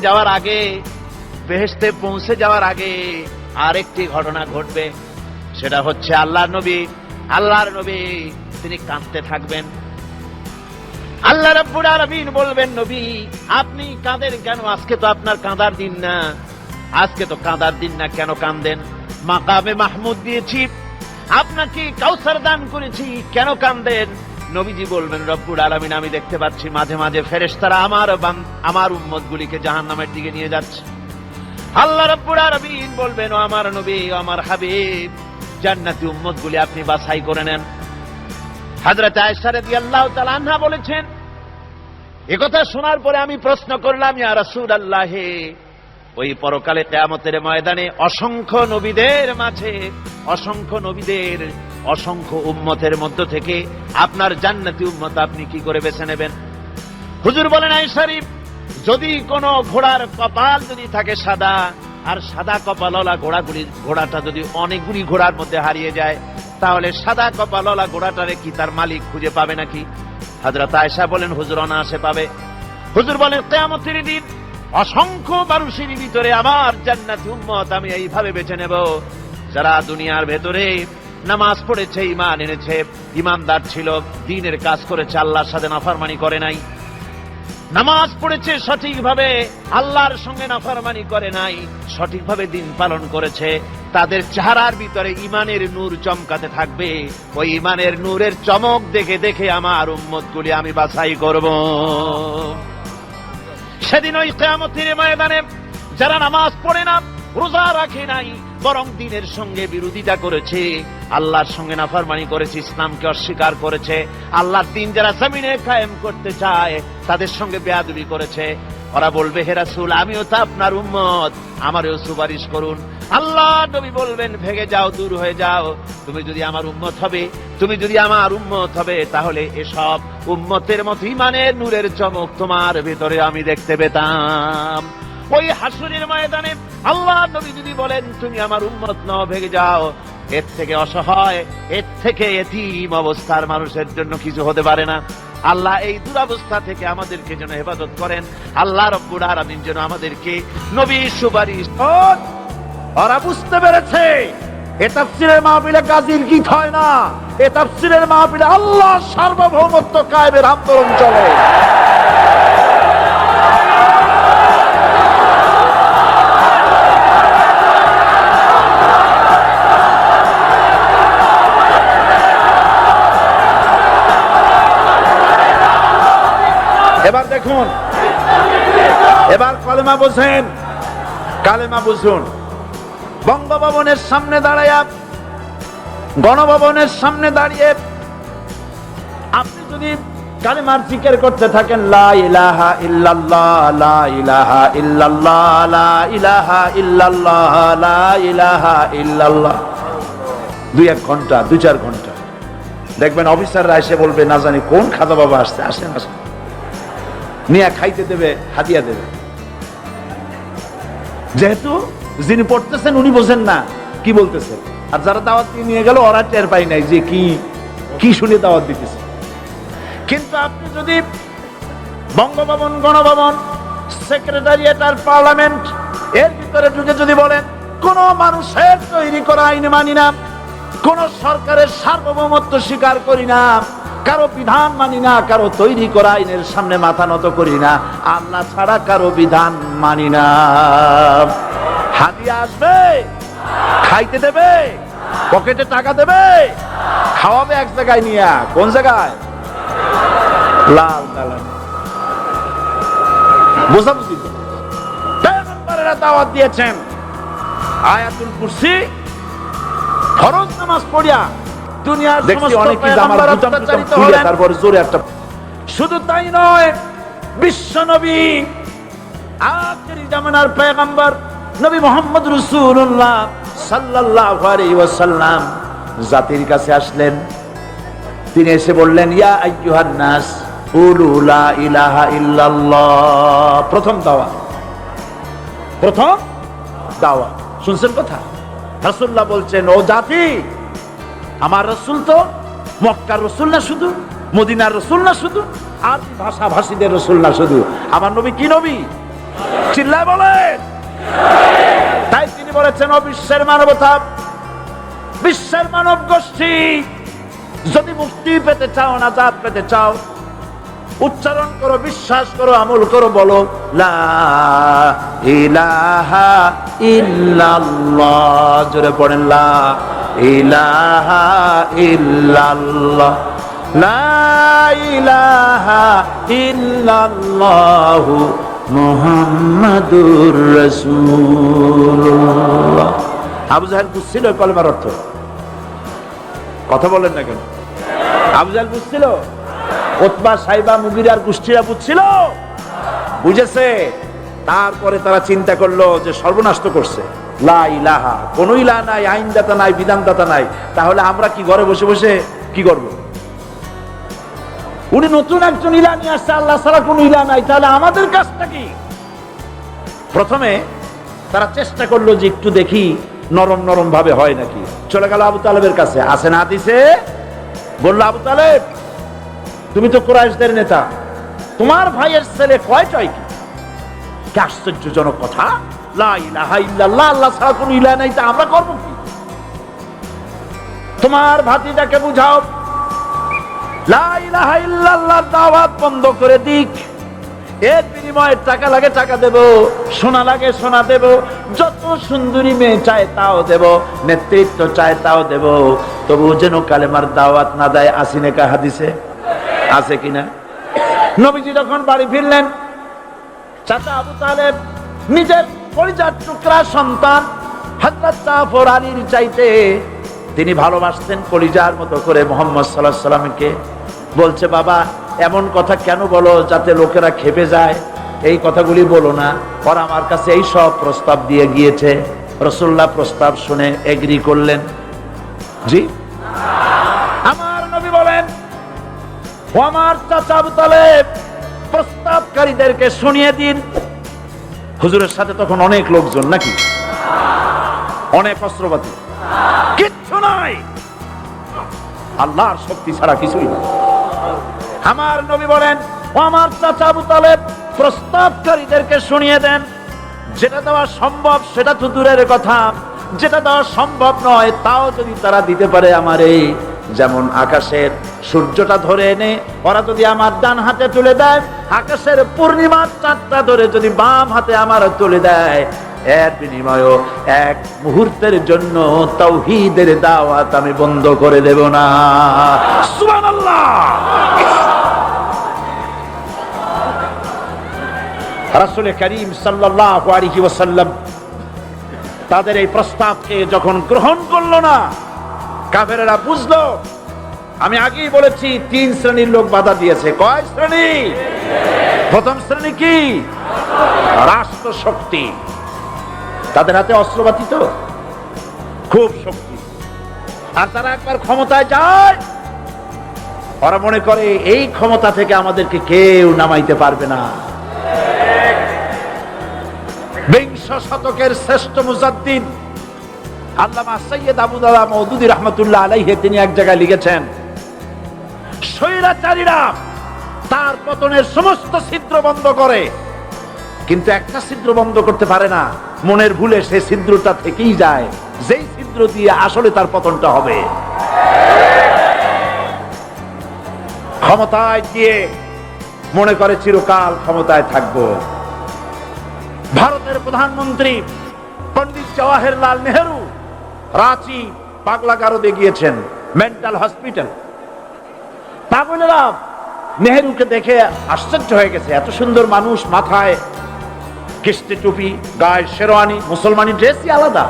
যাওয়ার আগে আরেকটি ঘটনা ঘটবে, সেটা হচ্ছে আল্লাহর নবী তিনি কাঁদতে থাকবেন। আল্লাহ রাব্বুল আলামিন বলবেন, নবী আপনি কাঁদেন কেন? আজকে তো আপনার কাঁদার দিন না, আজকে তো কাঁদার দিন না, কেন কাঁদেন? মাকামে মাহমুদ দিয়েছি, আপনাকে কাউসার দান করেছি, কেন কাঁদেন? নবীজি বলবেন, রব্বুল আলামিন আমি দেখতে পাচ্ছি মাঝে মাঝে ফেরেশতারা আমার উম্মতগুলিকে জাহান্নামের দিকে নিয়ে যাচ্ছে। আল্লাহ রাব্বুল আলামিন বলবেন, ও আমার নবী, ও আমার হাবিব, জান্নাতি উম্মতগুলি আপনি বাছাই করে নেন। হযরত আয়েশা রাদিয়াল্লাহু তাআলা আনহা বলেছেন, একথা শোনার পরে আমি প্রশ্ন করলাম, ইয়া রাসূলুল্লাহ, ওই পরকালে কিয়ামতের ময়দানে অসংখ্য নবীদের মাঝে, অসংখ্য উম্মতের মধ্য থেকে আপনার জান্নাতি উম্মত আপনি কি করে বেছে নেবেন? হুজুর বলেন, আয়েশা, যদি কোন ঘোড়ার কপাল যদি থাকে সাদা, আর সাদা কপালওয়ালা ঘোড়াটা যদি অনেকগুলি ঘোড়ার মধ্যে হারিয়ে যায়, তাহলে সাদা কপালওয়ালা ঘোড়াটারে কি তার মালিক খুঁজে পাবে নাকি? হযরত আয়েশা বলেন, হুজুর অনায়াসে পাবে। হুজুর বলেন, কিয়ামতের দিন অসংখ্য মানুষের ভিতরে আমার জান্নাতি উম্মত আমি এইভাবে বেছে নেব, যারা দুনিয়ার ভেতরে নামাজ পড়েছে, ঈমান এনেছে, ঈমানদার ছিল, দ্বীনের কাজ করেছে, আল্লাহর সাথে নাফরমানি করে নাই, নামাজ পড়েছে সঠিকভাবে, আল্লাহর সঙ্গে নাফরমানি করে নাই, সঠিকভাবে দিন পালন করেছে, তাদের চেহারার ভিতরে ঈমানের নূর চমকাতে থাকবে। ওই ঈমানের নূরের চমক দেখে দেখে আমার উম্মতগুলি আমি বাছাই করব। সেদিন ওই কিয়ামতের ময়দানে যারা নামাজ পড়ে না, রোজা রাখে নাই, বরং দিনের সঙ্গে বিরোধিতা করেছে, আল্লাহর সঙ্গে নাফরমানি করেছে, ইসলামকে অস্বীকার করেছে, আল্লাহর দিন যারা জমিনে কায়েম করতে চায় তাদের সঙ্গে বেয়াদবি করেছে, ওরা বলবে, হে রাসূল, আমিও তো আপনার উম্মত, আমারও সুপারিশ করুন। আল্লাহ নবী বলবেন, ভেগে যাও, দূর হয়ে যাও, তুমি যদি আমার উম্মত হবে, তুমি যদি আমার উম্মত হবে, তাহলে এসব উম্মতের মতো ঈমানের নূরের চমক তোমার ভিতরে আমি দেখতে পেতাম। ওই হাসরের ময়দানে আল্লাহ নবী যদি বলেন, তুমি আমার উম্মত নও, ভেগে যাও, এর থেকে অসহায়, এর থেকে এতিম অবস্থার মানুষের জন্য কিছু হতে পারে না। আল্লাহ এই দুরবস্থা থেকে আমাদেরকে যেন হেফাজত করেন। আল্লাহ রব্বুল আলামিন যেন আমাদেরকে নবীর সুপারিশ। ওরা বুঝতে পেরেছে এ তাফসীরের মাহফিলে গাজীর গীত হয় না, এ তাফসীরের মাহফিলে আল্লাহর সার্বভৌমত্ব কায়েমের আন্দোলন চলে। এবার দেখুন, এবার কালেমা বোঝেন, কালেমা বুঝুন। বঙ্গভবনের সামনে দাঁড়ায়া, গণভবনের সামনে দাঁড়িয়ে আপনি যদি কালেমার জিকির করতে থাকেন, লা ইলাহা ইল্লাল্লাহ, লা ইলাহা ইল্লাল্লাহ, লা ইলাহা ইল্লাল্লাহ, লা ইলাহা ইল্লাল্লাহ, 2-1 ঘন্টা, 2-4 ঘন্টা, দেখবেন অফিসাররা এসে বলবে, না জানি কোন খাজা বাবা আসছে, আসেন আসেন, নিয়ে খাইতে দেবে, হাদিয়া দেবে। যেহেতু যিনি পড়তেছেন উনি বোঝেন না কি বলতেছে, আর যারা দাওয়াত দিয়ে নিয়ে গেল ওরা টের পাই নাই যে কি কি শুনে দাওয়াত দিতেছে। কিন্তু আপনি যদি বঙ্গভবন, গণভবন, সেক্রেটারিয়েট আর পার্লামেন্ট এর ভিতরে ঢুকে যদি বলেন, কোন মানুষের তৈরি করা আইন মানি না, কোন সরকারের সার্বভৌমত্ব স্বীকার করি না, কারো বিধান মানি না, কারো তৈরি করা আইনের সামনে মাথা নত করি না, আল্লাহ ছাড়া কারো বিধান মানি না, হাদিয়া আসবে, খাইতে দেবে, পকেটে টাকা দেবে, খাওয়াবে এক জায়গায় নিয়ে, কোন জায়গায়? লাল দালান। বোঝাবুঝি তো পয়গম্বরেরা দাওয়াত দিয়েছেন, আয়াতুল কুরসি, ফরজ নামাজ পড়িয়া দুনিয়ার সমস্ত পয়গম্বর অত্যাচারিত হলেন। তারপর জোরে একটা, শুধু তাই নয়, বিশ্ব নবী, আখিরি জামানার পয়গম্বর নবী মুহাম্মদ রাসূলুল্লাহ সাল্লাল্লাহু আলাইহি ওয়াসাল্লাম জাতির কাছে আসলেন। তিনি এসে বললেন, ইয়া আইয়ুহান নাস কুলু লা ইলাহা ইল্লাল্লাহ। প্রথম দাওয়াত, প্রথম দাওয়াত। শুনছেন কথা? রাসূলুল্লাহ বলছেন, ও জাতি, আমার রাসূল তো মক্কার রাসূল না শুধু, মদিনার রাসূল না শুধু, আর ভাষা ভাষীদের রাসূল না শুধু, আমার নবী কি নবী? চিল্লায় বলেন। তাই তিনি বলেছেন, ও বিশ্বের মানবতা, বিশ্বের মানব গোষ্ঠী, যদি মুক্তি পেতে চাও, নাজাত পেতে চাও, উচ্চারণ করো, বিশ্বাস করো, আমল করো, বলো লা ইলাহা ইল্লাল্লাহ। জোরে পড়েন, লা ইলাহা ইল্লাল্লাহ, লা ইলাহা ইল্লাল্লাহু মুহাম্মাদুর রাসূলুল্লাহ। আবু জাহেল বুঝছিল কলেমার অর্থ? কথা বলেন না কেন? আবু জাহেল বুঝছিল? উতবা, সাইবা, মুগিরার গোষ্ঠীরা বুঝছিল? বুঝেছে। তারপরে তারা চিন্তা করলো যে সর্বনাশ করছে, লা ইলাহা, কোন ইলাহ নাই, আইনদাতা নাই, বিধানদাতা নাই, তাহলে আমরা কি ঘরে বসে বসে কি করব? উনি নতুন একজন ইলাহ নিয়ে আসছে, আল্লাহ ছাড়া কোন ইলাহ নাই, তাহলে আমাদের কাজটা কি? প্রথমে তারা চেষ্টা করলো যে একটু দেখি নরম নরম ভাবে হয় নাকি। চলে গেল আবু তালেবের কাছে, আসে না হাদিসে বললো, আবু তালেব, তুমি তো কুরাইশদের নেতা, তোমার ভাইয়ের ছেলে কয়টাই কি? কি আশ্চর্যজনক কথা, লা ইলাহা ইল্লাল্লাহ, আল্লাহ ছাড়া কোনো ইলাহ নাই, তা আমরা করব কি? তোমার ভাতিজাকে বুঝাও লা ইলাহা ইল্লাল্লাহ দাওয়াত বন্ধ করে দিক, এর বিনিময়ে টাকা লাগে টাকা দেব, সোনা লাগে সোনা দেব, যত সুন্দরী মেয়ে চায় তাও দেব, নেতৃত্ব চায় তাও দেব, তবু যেন কালেমার দাওয়াত না দেয়। আসিনে কা হাদিসে আছে কিনা? নবীজি যখন বাড়ি ফিরলেন, চাচা আবু তালেব নিজের কলিজার টুকরা সন্তান হযরত জাফর আলীর চাইতে তিনি ভালোবাসতেন কলিজার মতো করে মুহাম্মদ সাল্লাল্লাহু আলাইহি সাল্লামকে। বলছে, বাবা এমন কথা কেন বলো যাতে লোকেরা খেপে যায়? এই কথাগুলি বলো না, ওরা আমার কাছে এই সব প্রস্তাব দিয়ে গিয়েছে। রাসূলুল্লাহ প্রস্তাব শুনে এগ্রি করলেন। জি, আমার নবী বলেন, ও আমার চাচা আবু তালেব, প্রস্তাবকারীদেরকে শুনিয়ে দিন। হুজুরের সাথে তখন অনেক লোকজন, নাকি অনেক অস্ত্রপাতি, কিচ্ছু নাই, আল্লাহর শক্তি ছাড়া কিছুই না। আমার নবী বলেন, ও আমার চাচা আবু তালেব, প্রস্তাবকারীদেরকে শুনিয়ে দেন। যেটা দেওয়া সম্ভব সেটা তো দূরের কথা, যেটা দেওয়া সম্ভব নয় তাও যদি তারা দিতে পারে আমারে, যেমন আকাশের সূর্যটা ধরে এনে ওরা যদি আমার ডান হাতে তুলে দেয়, আকাশের পূর্ণিমার চাঁদটা ধরে যদি বাম হাতে আমার তুলে দেয়, এর বিনিময়ে এক মুহূর্তের জন্য তাওহীদের দাওয়াত আমি বন্ধ করে দেব না। সুবহানাল্লাহ। রাসূল করিম সাল্লাল্লাহু আলাইহি ওয়াসাল্লাম তাদের এই প্রস্তাবকে যখন গ্রহণ করলো না, কাফেরেরা বুঝলো, আমি আগেই বলেছি 3 শ্রেণীর লোক বাধা দিয়েছে। কয় শ্রেণী? প্রথম শ্রেণী কি? রাষ্ট্র শক্তি, তাদের হাতে অস্ত্রপাতি তো খুব শক্তি, আর তারা একবার ক্ষমতায় যায়, ওরা মনে করে এই ক্ষমতা থেকে আমাদেরকে কেউ নামাইতে পারবে না। বিংশ শতকের শ্রেষ্ঠ মুজাদ্দিদ আল্লামা সৈয়দ আবু দাউদ মওদুদী রাহমাতুল্লাহ আলাইহি তিনি এক জায়গায় লিখেছেন, স্বৈরাচারীরা তার পতনের সমস্ত ছিদ্র বন্ধ করে, কিন্তু একটা ছিদ্র বন্ধ করতে পারে না, মনের ভুলে সে ছিদ্রটা থেকেই যায়, যেই ছিদ্র দিয়ে আসলে তার পতনটা হবে। ক্ষমতায় গিয়ে মনে করে চিরকাল ক্ষমতায় থাকবো। ভারতের প্রধানমন্ত্রী পণ্ডিত জওয়াহরলাল নেহেরু রাঁচি পাগলাগারদে গিয়েছেন, মেন্টাল হসপিটাল। পাগলেরা নেহেরুকে দেখে আশ্চর্য হয়ে গেছে, এত সুন্দর মানুষ, মাথায় কিস্তি টুপি, গায়ে শেরওয়ানি, মুসলমানি ড্রেসই আলাদা,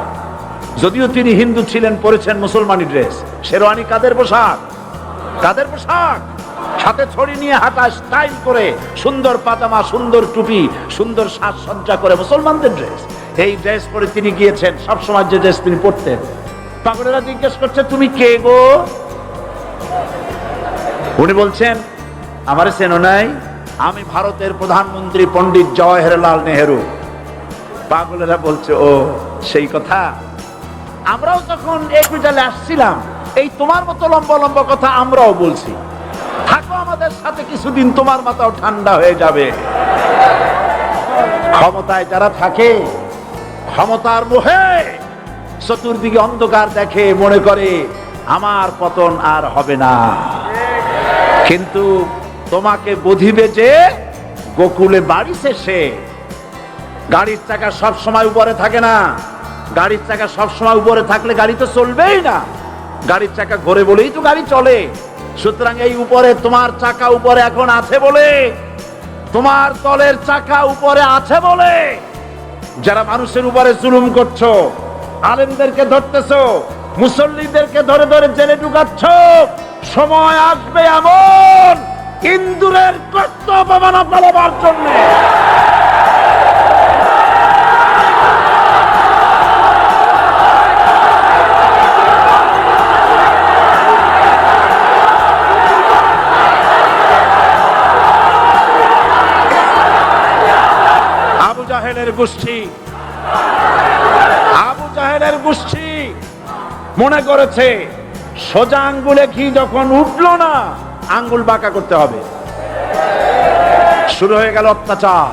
যদিও তিনি হিন্দু ছিলেন, পরেছেন মুসলমানি ড্রেস। শেরওয়ানি কাদের পোশাক? কাদের পোশাক? হাতে ছড়ি নিয়ে হাঁটা, স্টাইল করে, সুন্দর পাজামা, সুন্দর টুপি, সুন্দর সাজসজ্জা করে, মুসলমানদের ড্রেস। এই ড্রেস পরে তিনি গিয়েছেন, সবসময় যে ড্রেস তিনি পরতেন। পাগলেরা জিজ্ঞেস করছে, তুমি কে গো? উনি বলছেন, আমারে চেনো নাই? আমি ভারতের প্রধানমন্ত্রী পণ্ডিত জওয়াহরলাল নেহেরু। পাগলেরা বলছে, ও সেই কথা, আমরাও যখন একুইটালে আসছিলাম এই তোমার মতো লম্বা লম্বা কথা আমরাও বলছি, থাকো আমাদের সাথে কিছুদিন, তোমার মাথাও ঠান্ডা হয়ে যাবে। ক্ষমতায় যারা থাকে, ক্ষমতার মোহে চতুর্দিকে অন্ধকার দেখে, মনে করে আমার পতন আর হবে না। কিন্তু তোমাকে বধিবে যে গোকুলে বাড়ি শেষে। গাড়ির চাকা সব সময় উপরে থাকে না, গাড়ির চাকা সব সময় উপরে থাকলে গাড়ি তো চলবেই না, গাড়ির চাকা ঘোরে বলেই তো গাড়ি চলে। সুতরাং এই উপরে তোমার চাকা উপরে এখন আছে বলে, তোমার দলের চাকা উপরে আছে বলে যারা মানুষের উপরে জুলুম করছো, আলেমদেরকে ধরতেছো, মুসল্লিদেরকে ধরে ধরে জেলে ঢুকাচ্ছ, সময় আসবে এমন ইন্দুরের কষ্ট অপমাননা পালাবার জন্য আবু জাহেলের গোষ্ঠী মনে করেছে সোজা আঙ্গুলে ঘি যখন উঠলো না, আঙ্গুল বাঁকা করতে হবে। শুরু হয়ে গেল অত্যাচার,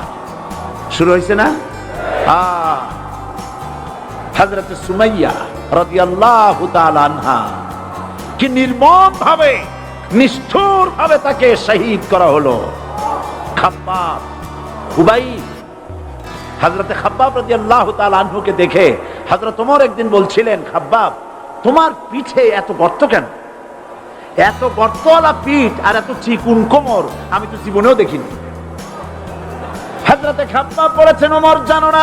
শুরু হয়েছে না? হযরত সুমাইয়া রাদিয়াল্লাহু তাআলা আনহা কি নির্মম ভাবে, নিষ্ঠুর ভাবে তাকে শহীদ করা হলো। খাব্বাব খুবাইব। হযরতে খাব্বাব রাদিয়াল্লাহু তাআলা আনহুকে দেখে হযরত ওমর একদিন বলছিলেন, খাব্বাব তোমার পিঠে এত গর্ত কেন? এত গর্তওয়ালা পিঠ আর এত চিকুন কোমর আমি তো জীবনেও দেখিনি। হযরতে খাব্বাব বলেছেন, ওমর জানো না,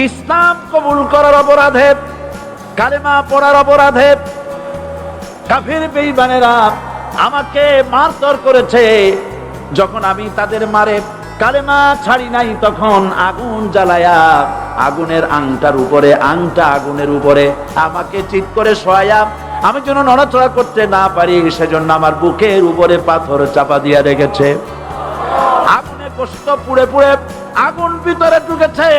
ইসলাম কবুল করার অপরাধে, কালেমা পড়ার অপরাধে কাফির বেঈমানেরা আমাকে মারধর করেছে। যখন আমি তাদের মারে কালেমা ছাড়ি নাই, তখন আগুন জ্বালায়া আগুনের আংটার উপরে, আংটা আগুনের উপরে আমাকে চিৎ করে শোয়ায়া, আমি যেন নড়াচড়া করতে না পারি সেজন্য আমার বুকের উপরে পাথর চাপা দিয়ে রেখেছে। আগুনে কষ্ট পুড়ে পুড়ে আগুন ভিতরে ঢুকেছে,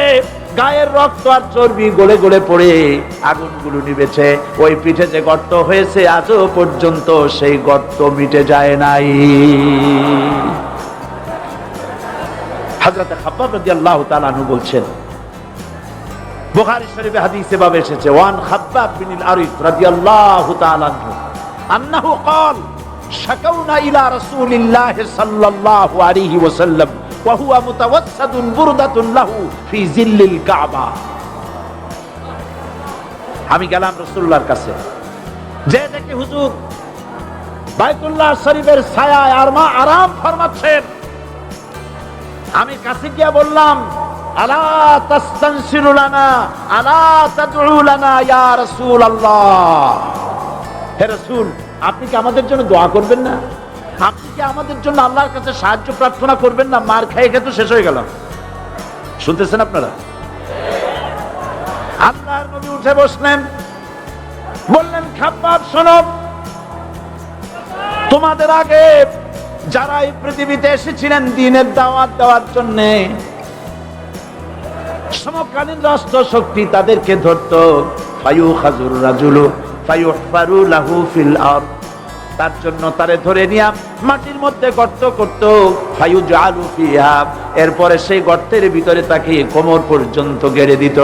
গায়ের রক্ত আর চর্বি গলে গলে পড়ে আগুনগুলো নিভেছে। ওই পিঠে যে গর্ত হয়েছে আজও পর্যন্ত সেই গর্ত মিটে যায় নাই। হযরত খাব্বাব রাদিয়াল্লাহু তাআলা আনহু বলছেন, বুখারী শরীফে হাদিসে ভাবে এসেছে, ওয়ান খাব্বাব বিন আরিফ রাদিয়াল্লাহু তাআলা আনহু আন্নাহু قال শাকাউনা ইলা রাসূলিল্লাহ সাল্লাল্লাহু আলাইহি ওয়াসাল্লাম ওয়া হুয়া মুতাওয়াসসাদুন বুরদাতুন লাহু ফি জিল্লিল কাবা। আমি গেলাম রাসূলুল্লাহর কাছে, যে দেখি হুজুর বাইতুল্লাহ শরীফের ছায়ায় আরাম ফরমাচ্ছেন। আমি কাছে গিয়ে বললাম, আলা তাস্তানসিরু লানা আলা তাদউ লানা ইয়া রাসূলুল্লাহ, হে রাসূল আপনি কি আমাদের জন্য দোয়া করবেন না? আপনি কি আমাদের জন্য আল্লাহর কাছে সাহায্য প্রার্থনা করবেন না? মার খেয়ে খেয়ে তো শেষ হয়ে গেলাম। শুনতেছেন আপনারা? আল্লাহর নবী উঠে বসলেন, বললেন, খাব্বাব শোনো, তোমাদের আগে যারা এই পৃথিবীতে এসেছিলেন দ্বীনের দাওয়াত দেওয়ার জন্য, সমকালীন রাষ্ট্র শক্তি তাদেরকে ধরতো, ফায়ুখাজুর রাজুলু ফায়ুহফারু লাহু ফিল আরদ, তার জন্য তারে ধরে নিয়া মাটির মধ্যে গর্ত করত, ফায়ুজআলু ফিহা, এরপরে সেই গর্তের ভিতরে তাকে কোমর পর্যন্ত গেড়ে দিত।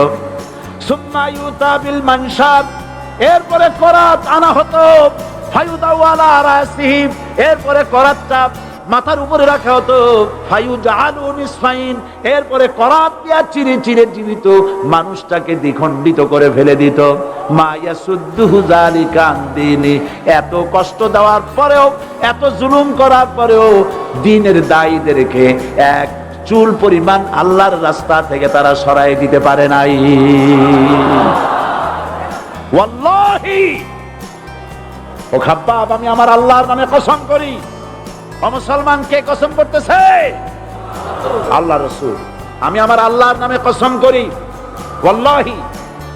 সুম্মা ইউতা বিল মানশাব, এরপরে করাত আনা হতো, ফায়ুদাউ আলা রাসিহি, এরপরে করাতটা মাথার উপরে রাখা হতো, ফায়ুজআলু নিসফাইন, এরপরে করাত দিয়া চিরে চিরে জীবিত মানুষটাকে দ্বিখণ্ডিত করে ফেলে দিত। মা ইয়াসুদ্দুহু যালিকা আন দীনি, এত কষ্ট দেওয়ার পরেও, এত জুলুম করার পরেও দ্বীনের দায়ীদেরকে এক চুল পরিমাণ আল্লাহর রাস্তা থেকে তারা সরাই দিতে পারে নাই। ওয়াল্লাহি, ও খাব্বাব আমি আমার আল্লাহর নামে কসম করি। ও মুসলমান, কে কসম করতেছে? আল্লাহ রাসূল। আমি আমার আল্লাহর নামে কসম করি, ওয়াল্লাহি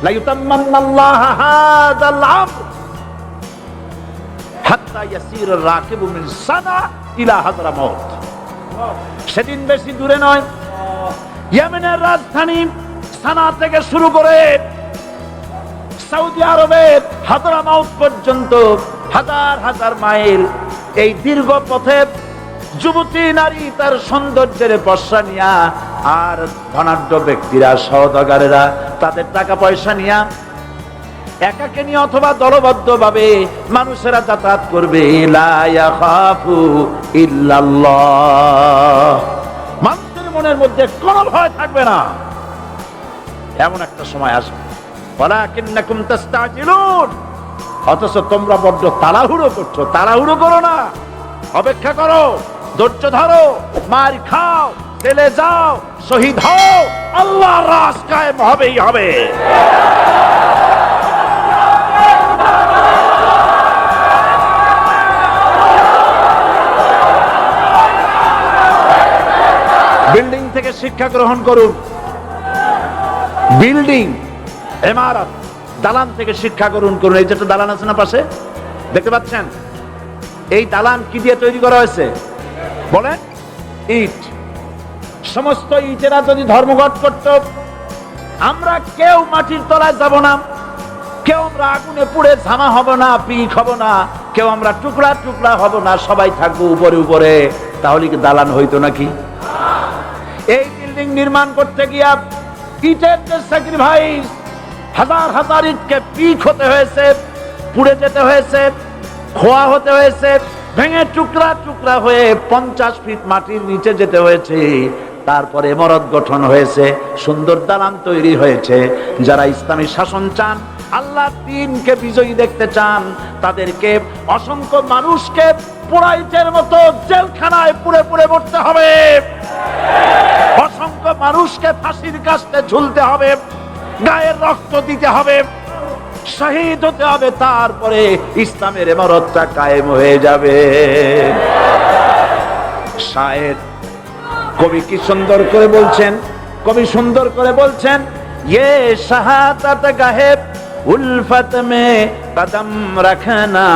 লা ইউতাম্মান্নাল্লাহু হাযাল আমর হাত্তা ইয়াসির রাকিবু মিন সানা ইলা হাযরামাউত। সেদিন বেশি দূরে নয়, ইয়েমেনের রাজধানী সানা থেকে শুরু করে সৌদি আরবের হাযরামাউত পর্যন্ত হাজার হাজার মাইল এই দীর্ঘ পথে যুবতী নারী তার সৌন্দর্যের বর্ষা নিয়া, আর ধনাঢ্য ব্যক্তিরা সওদাগরেরা তাদের টাকা পয়সা নিয়া একাকে নিয়ে অথবা দলবদ্ধ ভাবে মানুষেরা যাতায়াত করবে। লা ইয়াখাফু ইল্লাল্লাহ, মানুষের মনের মধ্যে কোনো ভয় থাকবে না। এমন একটা সময় আসবে, ওয়ালাকিন্নাকুম তাস্তাজিলুন, অথচ তোমরা বড্ড তাড়াহুড়ো করছো। তাড়াহুড়ো করো না, অপেক্ষা করো, ধৈর্য ধরো, মার খাও, জেলে যাও, শহীদ হও, আল্লাহর রাজ কায়েম হবেই হবে। বিল্ডিং থেকে শিক্ষা গ্রহণ করুন, বিল্ডিং, ইমারত, দালান থেকে শিক্ষা গ্রহণ করুন। এই যেটা দালান আছে না পাশে, দেখতে পাচ্ছেন, এই দালান কি দিয়ে তৈরি করা হয়েছে বলেন? ইট। সমস্ত ইটেরা যদি ধর্মঘট করত, আমরা কেউ মাটির তলায় যাব না, কেউ আমরা আগুনে পুড়ে ঝামা হব না, পিক হব না, কেউ আমরা টুকরা টুকরা হব না, সবাই থাকবো উপরে উপরে, তাহলে কি দালান হইতো নাকি? এই বিল্ডিং নির্মাণ করতে গিয়া ইটের যে স্যাক্রিফাইস, হাজার হাজার ইটকে পিক হতে হয়েছে, পুড়ে যেতে হয়েছে, খোয়া হতে হয়েছে, ভেঙে টুকরা টুকরা হয়ে 50 ফিট মাটির নিচে যেতে হয়েছে। তারপরে ইমারত গঠন হয়েছে, সুন্দর দালান তৈরি হয়েছে। যারা ইসলামী শাসন চান, আল্লাহর দ্বীনকে বিজয়ী দেখতে চান, তাদেরকে অসংখ্য মানুষকে পোড়াইতের মতো জেলখানায় পুড়ে পুড়ে মরতে হবে, অসংখ্য মানুষকে ফাঁসির কাস্তে ঝুলতে হবে, গায়ের রক্ত দিতে হবে, শহীদ হতে হবে, তারপরে ইসলামের ইমারতটা কায়েম হয়ে যাবে। শায়ের কবি কি সুন্দর করে বলছেন, কবি সুন্দর করে বলছেন, ये शहादत गाहे उल्फत में कदम रखना,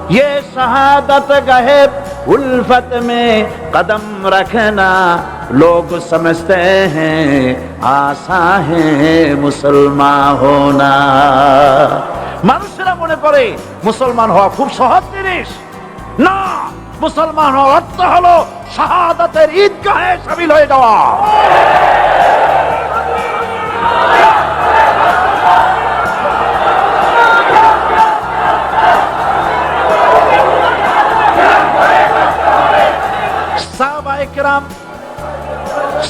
ये शहादत गाहे उल्फत में कदम रखना, लोग समझते हैं आसा है मुसलमान होना। মানুষেরা মনে করে মুসলমান হওয়া খুব সহজ জিনিস। না, মুসলমান হওয়ার অর্থ হলো শাহাদাতের ঈদগাহে শামিল হয়ে যাওয়া।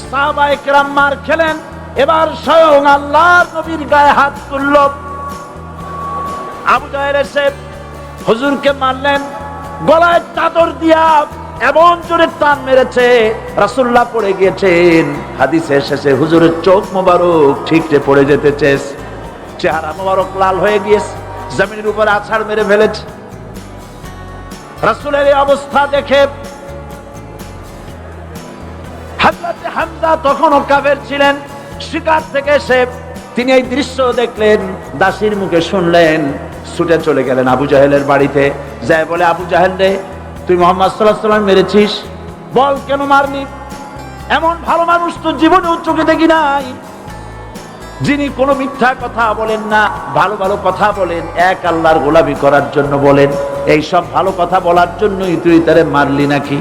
সাহাবায়ে কেরাম মার খেলেন, এবার স্বয়ং আল্লাহর নবীর গায়ে হাত তুলল। আবু জাহেল এসে হুজুরকে মারলেন, গলায় চাদর দিয়া এমন জোরে টান মেরেছে, রাসূলুল্লাহ পড়ে গিয়েছেন। হাদিসে এসেছে হুজুরের চোখ মোবারক ঠিকরে পড়ে যেতেছে, চেহারা মোবারক লাল হয়ে গিয়েছে, জমিনের উপর আছাড় মেরে ফেলেছে। রাসূলের এই অবস্থা দেখে হযরত হামজা তখনও কাফের ছিলেন, শিকার থেকে এসে তিনি এই দৃশ্য দেখলেন, দাসীর মুখে শুনলেন, ছুটে চলে গেলেন আবু জাহেলের বাড়িতে। যায় বলে, আবু জাহেল রে, তুই মুহাম্মদ সাল্লাল্লাহু আলাইহি ওয়াসাল্লাম মেরেছিস, বল কেন মারলি? এমন ভালো মানুষ তো জীবনেও চোখে দেখি নাই, যিনি কোনো মিথ্যা কথা বলেন না, ভালো ভালো কথা বলেন, এক আল্লাহর গোলামি করার জন্য বলেন। এই সব ভালো কথা বলার জন্যই তুই তারে মারলি নাকি?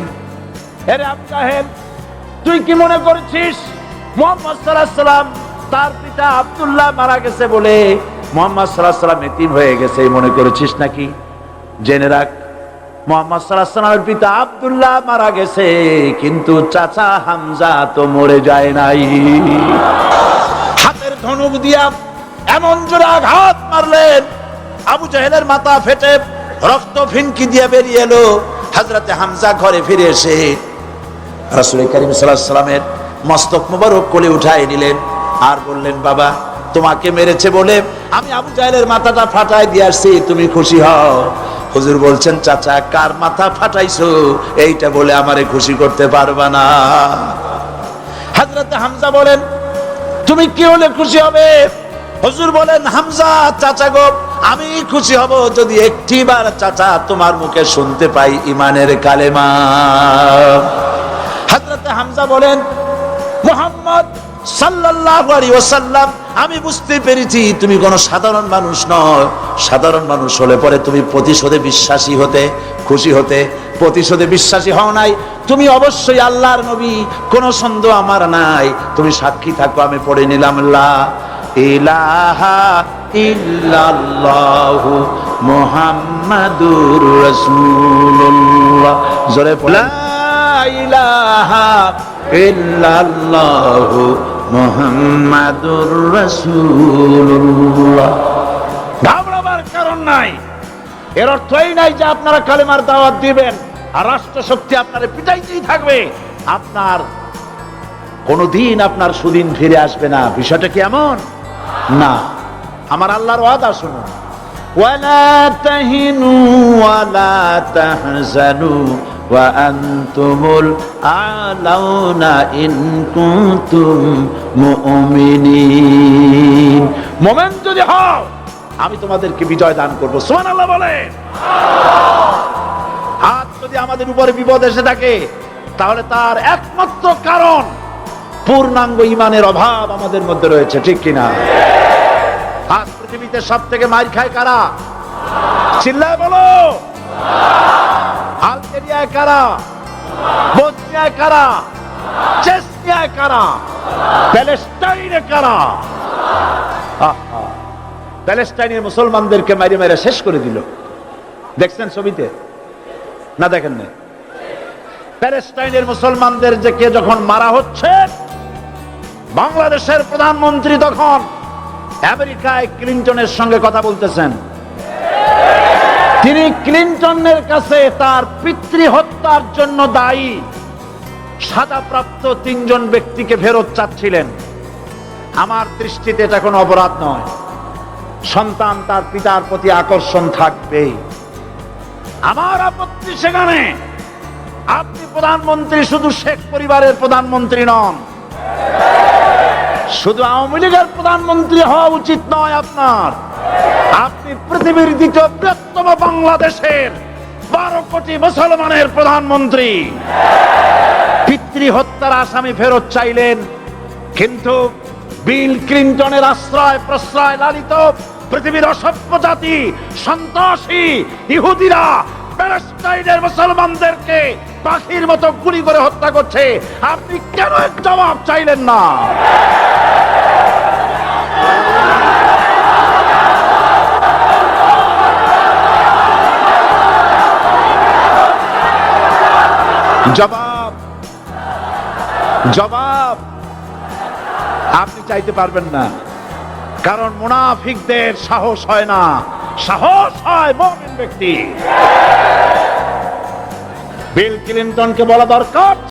আরে আবু জাহেল, তুই কি মনে করেছিস মুহাম্মদ সাল্লাল্লাহু আলাইহি ওয়াসাল্লাম তার পিতা আব্দুল্লাহ মারা গেছে বলে মুহাম্মদ সাল্লাল্লাহু আলাইহি ওয়াসাল্লাম এতিম হয়ে গেছে এই মনে করেছিস নাকি? জেনে রাখ, মুহাম্মদ সাল্লাল্লাহু আলাইহি ওয়াসাল্লামের পিতা আব্দুল্লাহ মারা গেছে, কিন্তু চাচা হামজা তো মরে যায় নাই। হাতের ধনুক দিয়া এমন জোরে আঘাত মারলেন, আবু জাহেলের মাথা ফেটে রক্ত ফিনকি দিয়ে বেরিয়ে এলো। হযরতে হামজা ঘরে ফিরে এসে রাসূল কারীম সাল্লাল্লাহু আলাইহি ওয়াসাল্লামের মস্তক মোবারক কোলে উঠায় নিলেন আর বললেন, বাবা, তোমাকে মেরেছে বলে আমি আবু জাহেলের মাথাটা ফাটাই দিয়ে আসছি, তুমি খুশি হও। হুজুর বলছেন, চাচা, কার মাথা ফাটাইছো এইটা বলে আমারে খুশি করতে পারবা না। হযরত হামজা বলেন, তুমি কি হলে খুশি হবে? হুজুর বলেন, হামজা চাচা গো, আমি খুশি হব যদি একটিবার চাচা তোমার মুখে শুনতে পাই ঈমানের কালেমা। হযরত হামজা বলেন, মুহাম্মদ সাল্লাল্লাহু আলাইহি ওয়াসাল্লাম, আমি বুঝতে পেরেছি তুমি কোন সাধারণ মানুষ নও। সাধারণ মানুষ হলে পরে তুমি প্রতিশোধে বিশ্বাসী হতে, খুশি হতে। প্রতিশোধে বিশ্বাসী হও নাই, তুমি অবশ্যই আল্লাহর নবী, কোনো সন্দেহ আমার নাই। তুমি সাক্ষী থাকো, আমি পড়ে নিলাম, লা ইলাহা ইল্লাল্লাহু মুহাম্মাদুর রাসূলুল্লাহ। জোরে পড়ে, লা ইলাহা ইল্লাল্লাহু মুহাম্মাদুর রাসূলুল্লাহ। ঘাবড়াবার কারণ নাই। এর অর্থ এই নাই যে আপনারা কালেমার দাওয়াত দিবেন আর রাষ্ট্রশক্তি আপনারে পিটাইতেই থাকবে, আপনার কোনদিন আপনার সুদিন ফিরে আসবে না। বিষয়টা কি এমন না? আমার আল্লাহর ওয়াদা শুনুন, ওয়ালা তাহিনু ওয়ালা তাহজানু ওয়া আনতুমুল আলাউনা ইন কুনতুম মুমিনিন। মুমিন যদি হও, আমি তোমাদেরকে বিজয় দান করব। সুবহানাল্লাহ বলেন। আজ যদি আমাদের উপরে বিপদ এসে থাকে, তাহলে তার একমাত্র কারণ পূর্ণাঙ্গ ঈমানের অভাব আমাদের মধ্যে রয়েছে, ঠিক কিনা? আজ পৃথিবীতে সব থেকে মার খায় কারা? চিল্লায় বলো। আলজেরিয়ায় কারা? বসনিয়ায় কারা? চেচনিয়ায় কারা? প্যালেস্টাইনে কারা? প্যালেস্টাইনের মুসলমানদেরকে মারি মেরে শেষ করে দিল। দেখছেন ছবিতে না? দেখেন না? প্যালেস্টাইনের মুসলমানদের যে কে যখন মারা হচ্ছে, বাংলাদেশের প্রধানমন্ত্রী তখন আমেরিকায় ক্লিনটনের সঙ্গে কথা বলতেছেন। তিনি ক্লিনটনের কাছে তার পিতৃ হত্যার জন্য দায়ী সাজাপ্রাপ্ত 3 জন ব্যক্তিকে ফেরত চাচ্ছিলেন। আমার দৃষ্টিতে এটা কোনো অপরাধ নয়। সন্তান তার পিতার প্রতি আকর্ষণ থাকবে। আমার আপত্তি সেখানে আপনি প্রধানমন্ত্রী শুধু শেখ পরিবারের প্রধানমন্ত্রী নন, শুধু আওয়ামী লীগের প্রধানমন্ত্রী হওয়া উচিত নয় আপনার। আপনি পৃথিবীর দ্বিতীয় বৃহত্তম বাংলাদেশের 12 কোটি মুসলমানের প্রধানমন্ত্রী। পিতৃ হত্যার আসামি ফেরত চাইলেন, কিন্তু বিল ক্লিনটনের আশ্রয় প্রশ্রয় লালিত পৃথিবীর অসভ্য জাতি সন্ত্রাসী ইহুদিরা প্যালেস্টাইনের মুসলমানদেরকে পাখির মতো গুলি করে হত্যা করছে। আপনি কেন এর জবাব চাইলেন না? জবাব জবাব আপনি চাইতে পারবেন না, কারণ মুনাফিকদের সাহস হয় না, সাহস হয় মুমিন ব্যক্তি। বিল ক্লিনটনকে বলা দরকার